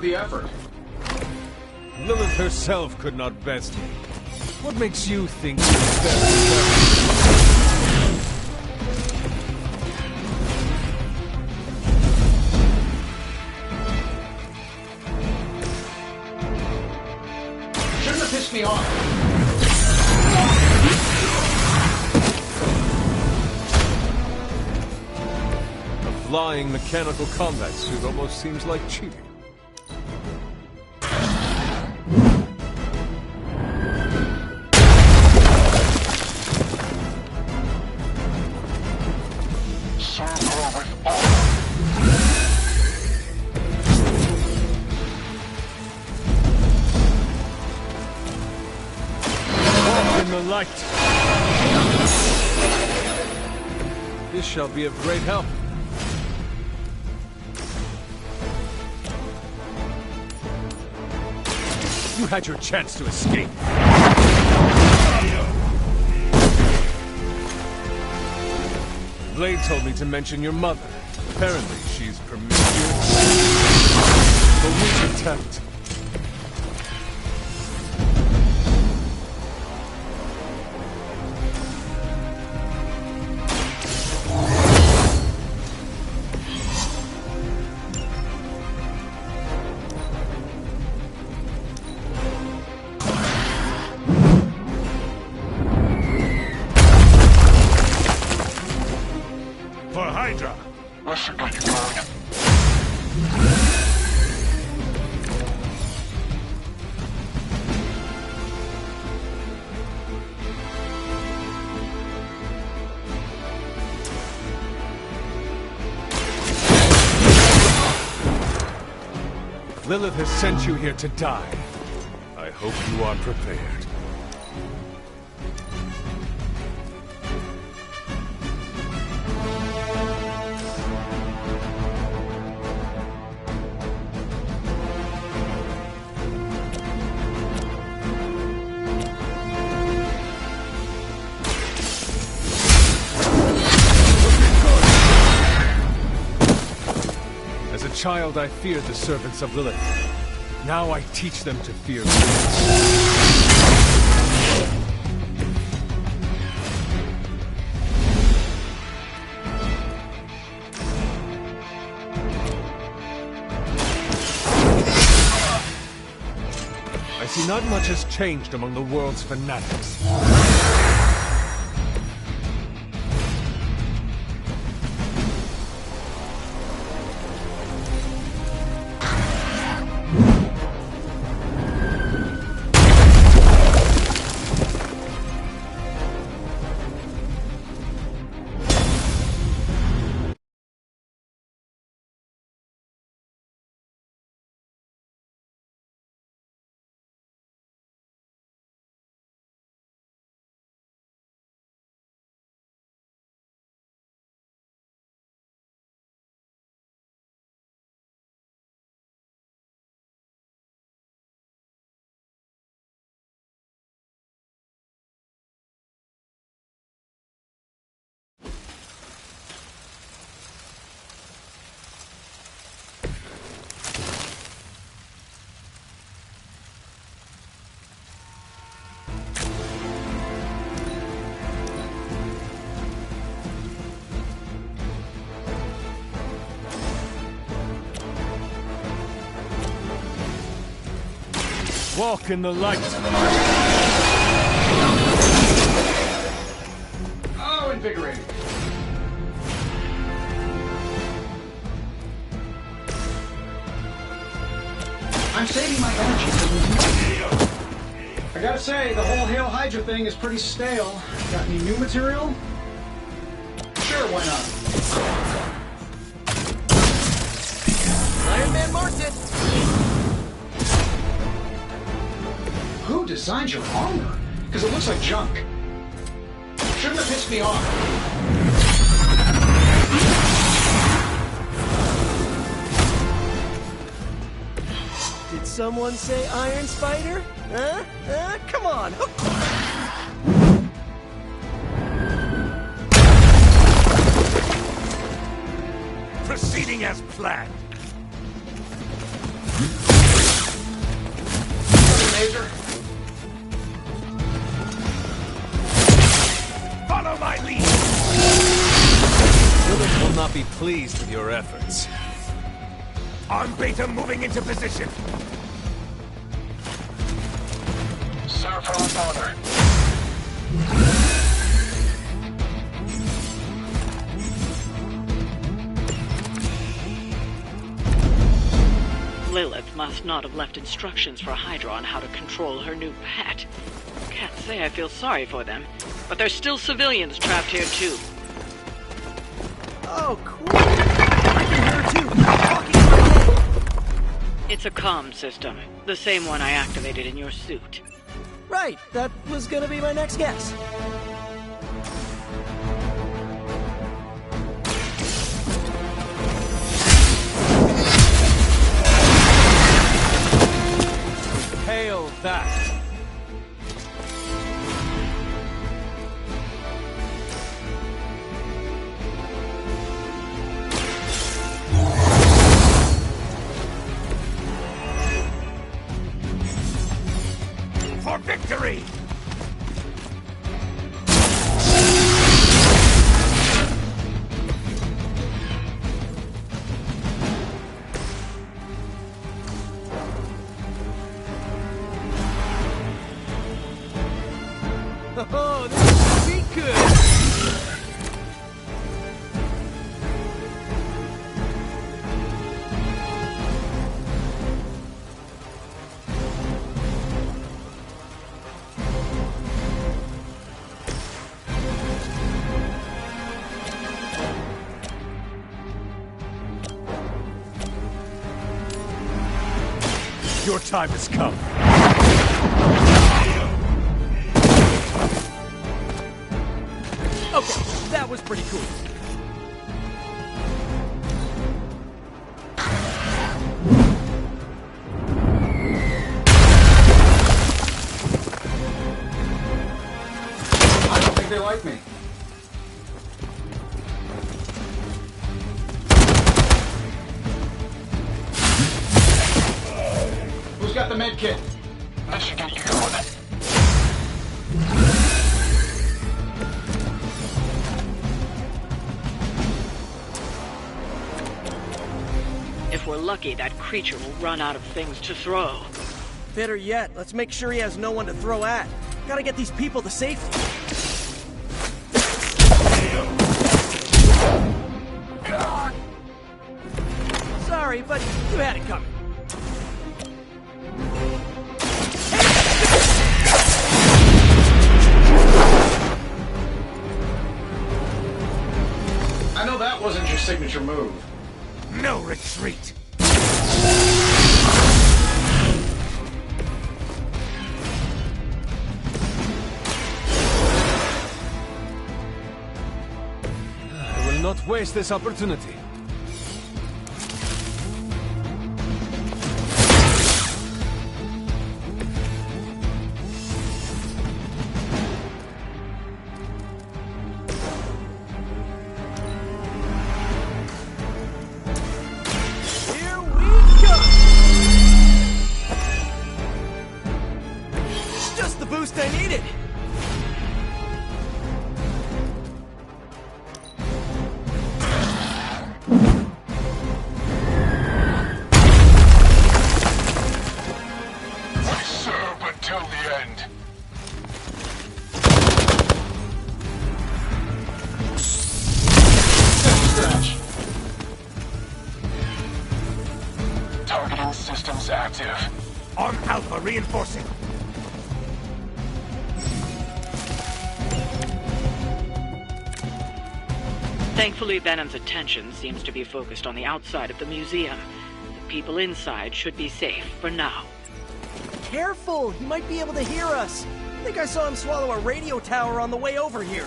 the effort. Lilith herself could not best me. What makes you think you're better? Shouldn't have pissed me off. A flying mechanical combat suit almost seems like cheating. Light. This shall be of great help. You had your chance to escape. Blade told me to mention your mother. Apparently, she's promiscuous. A weak attempt. Lilith has sent you here to die. I hope you are prepared. As a child, I feared the servants of Lilith. Now I teach them to fear Lilith. I see not much has changed among the world's fanatics. Walk in the light. Oh, invigorating. I'm saving my energy for the I gotta say, the whole Hail Hydra thing is pretty stale. Got any new material? Sure, why not? Iron Man marked it. Who designed your armor? Because it looks like junk. Shouldn't have pissed me off. Did someone say Iron Spider? Huh? Come on. Proceeding as planned. Major. Follow my lead! Lilith will not be pleased with your efforts. On beta moving into position. Sir, for our father. Lilith must not have left instructions for Hydra on how to control her new pet. Can't say I feel sorry for them, but there's still civilians trapped here too. Oh, cool. I can hear her too. Walking my way. It's a comm system, the same one I activated in your suit. Right, that was gonna be my next guess. Hail that! For victory! Oh, this should be good! Your time has come. Okay, that was pretty cool. I don't think they like me. Who's got the med kit? This should get you going. If we're lucky, that creature will run out of things to throw. Better yet, let's make sure he has no one to throw at. Gotta get these people to safety. Sorry, but you had it coming. I know that wasn't your signature move. No retreat! I will not waste this opportunity. Here we go! Just the boost I needed! I serve until the end. Scratch. Targeting systems active. On Alpha reinforcing. Thankfully, Venom's attention seems to be focused on the outside of the museum. The people inside should be safe for now. Careful! He might be able to hear us! I think I saw him swallow a radio tower on the way over here.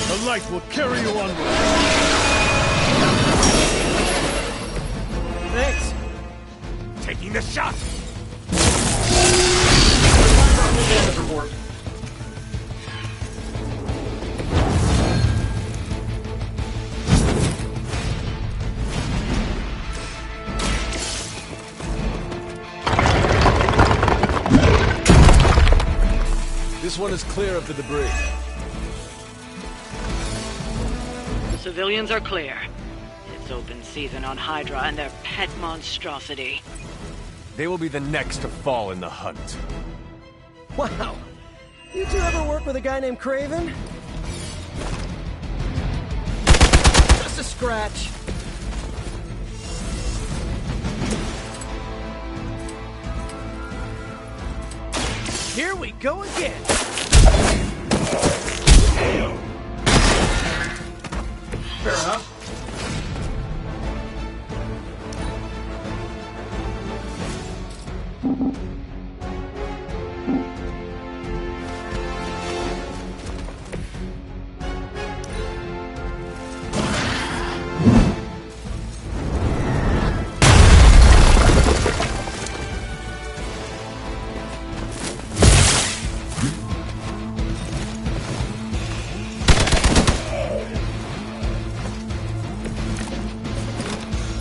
The light will carry you onward. Thanks. Taking the shot! Damage report. This one is clear of the debris. Civilians are clear. It's open season on Hydra and their pet monstrosity. They will be the next to fall in the hunt. Wow. You two ever work with a guy named Craven? Just a scratch. Here we go again. Fair enough.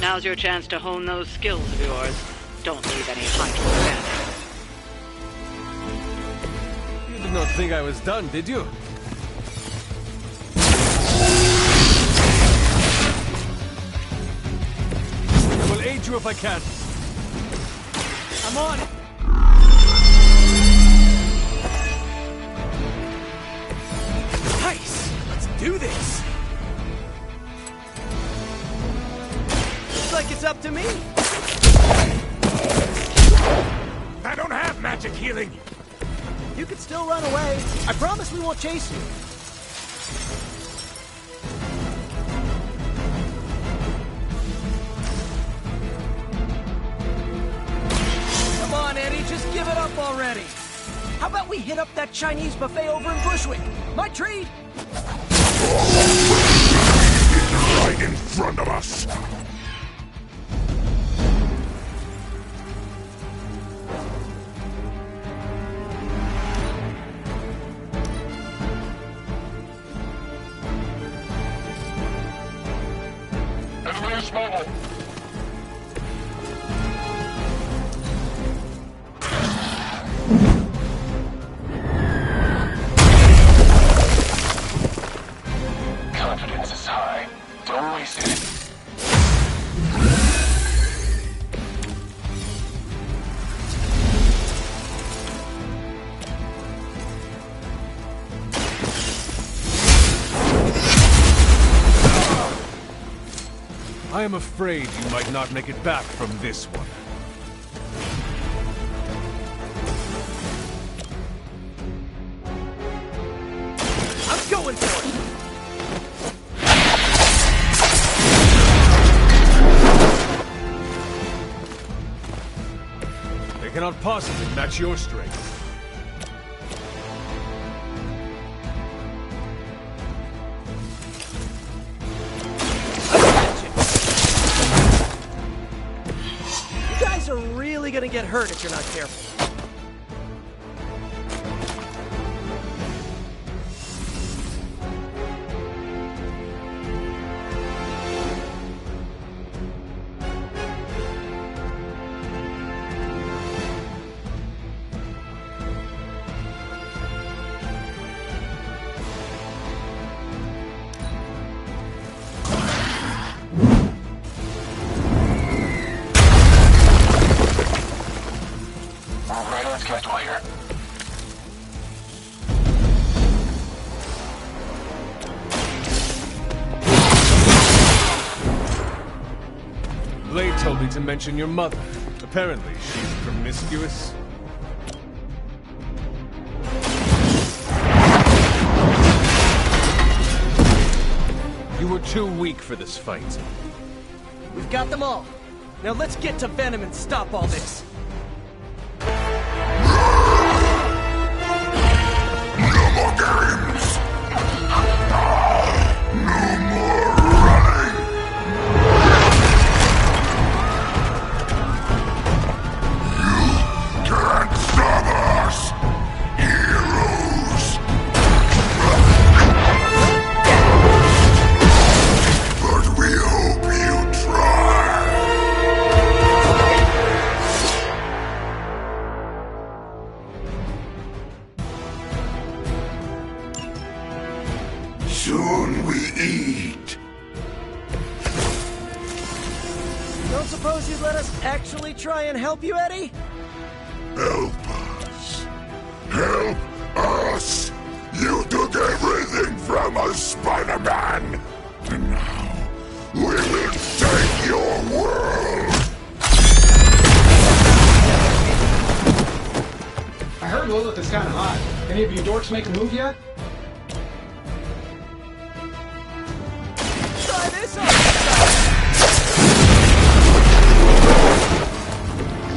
Now's your chance to hone those skills of yours. Don't leave any Hydra standing. You did not think I was done, did you? I will aid you if I can. I'm on it. Nice. Let's do this. Looks like it's up to me. I don't have magic healing. You can still run away. I promise we won't chase you. Come on, Eddie, just give it up already. How about we hit up that Chinese buffet over in Bushwick? My treat! Right in front of us. Advance mobile. Confidence is high. Don't waste it. I am afraid you might not make it back from this one. I'm going for it! They cannot possibly match your strength. You guys are really gonna get hurt if you're not careful. Right on schedule here. Blade told me to mention your mother. Apparently, she's promiscuous. You were too weak for this fight. We've got them all. Now let's get to Venom and stop all this. No more games. No more running. You can't stop us, heroes. But we hope you try. soon we eat. Don't suppose you'd let us actually try and help you, Eddie? Help us. Help us. You took everything from us, Spider-Man. And now, we will take your world. I heard Lilith is kind of hot. Any of you dorks make a move yet? Try this on!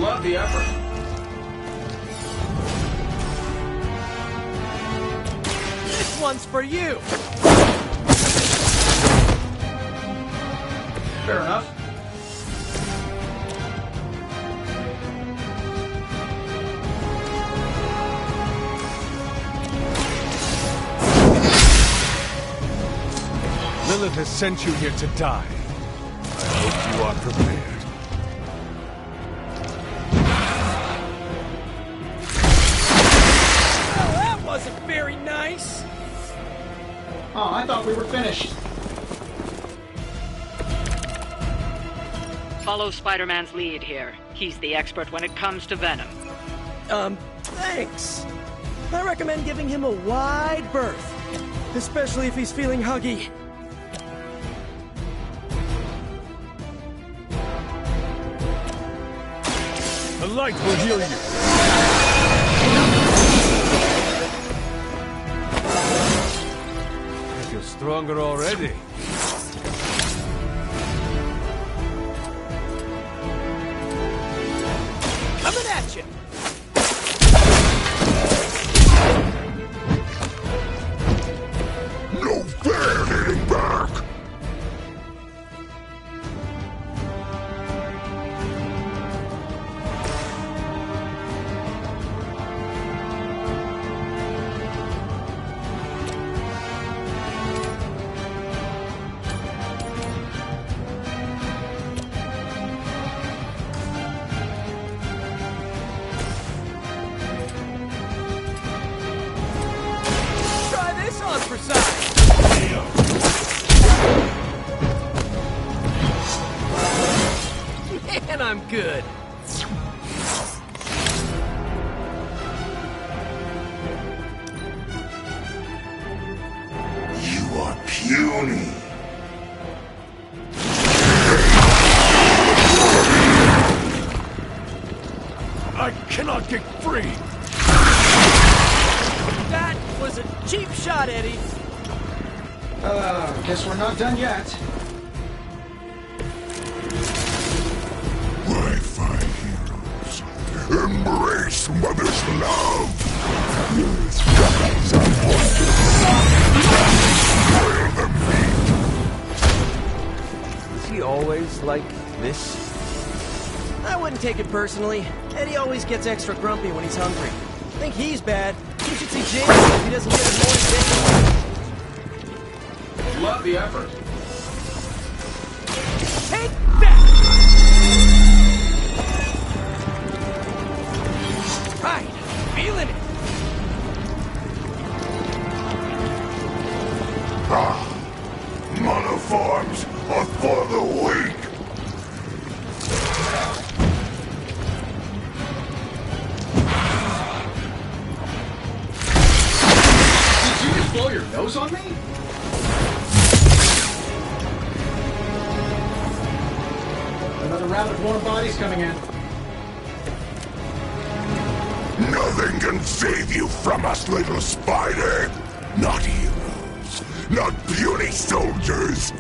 Love the effort. This one's for you! Fair enough. Lilith has sent you here to die. I hope you are prepared. Oh, that wasn't very nice! Oh, I thought we were finished. Follow Spider-Man's lead here. He's the expert when it comes to Venom. Thanks. I recommend giving him a wide berth. Especially if he's feeling huggy. The light will heal you. I feel stronger already. Coming at you! No fair hitting back. Try this on for size! Man, I'm good. You are puny. I cannot get free. That was a cheap shot, Eddie. Guess we're not done yet. My fine heroes, embrace Mother's love. With guns and wonders, spoil them feet. Is he always like this? I wouldn't take it personally. Eddie always gets extra grumpy when he's hungry. Think he's bad. You should see James if he doesn't get his morning bacon. Love the effort. Take that! Right, feeling it. Monoforms are for the weak. Did you just blow your nose on me? Another round of warm bodies coming in. Nothing can save you from us, little spider. Not heroes, not puny soldiers.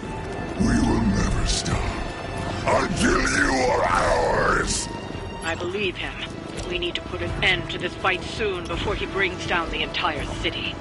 We will never stop until you are ours. I believe him. We need to put an end to this fight soon before he brings down the entire city.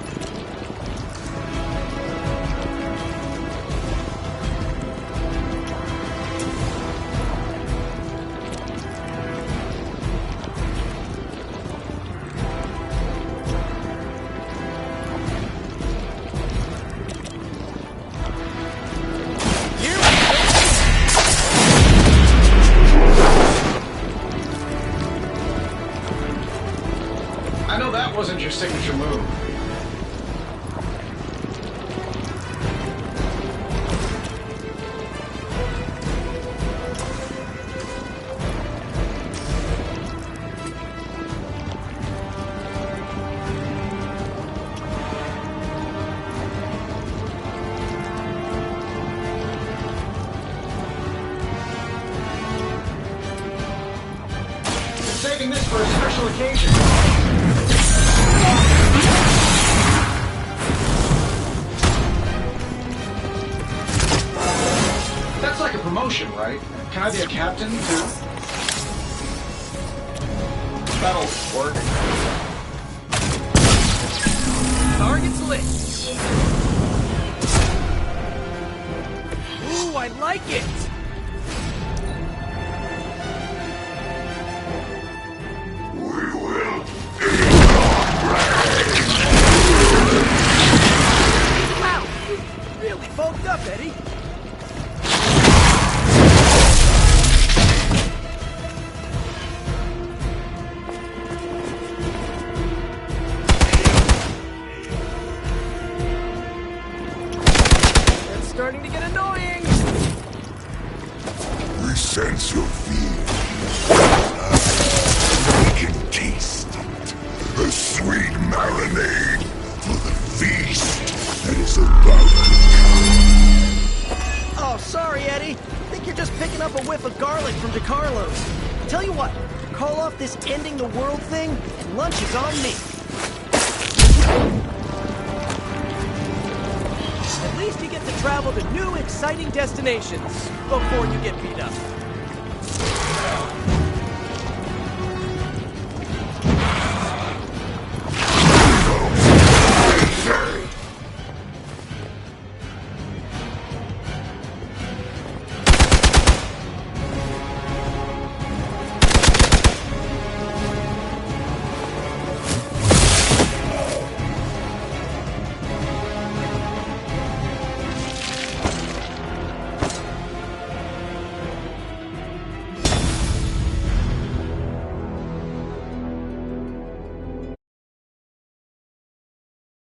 I know that wasn't your signature move. occasion. That's like a promotion, right? Can I be a captain, too? That'll work. Target's lit. Ooh, I like it! Wow! You really bulked up, Eddie! That's starting to get annoying! We sense your fear. We can taste it. A sweet marinade for the feast that is about to come. Oh, sorry, Eddie. I think you're just picking up a whiff of garlic from DeCarlo's. Tell you what, call off this ending the world thing, and lunch is on me. At least you get to travel to new, exciting destinations before you get beat up.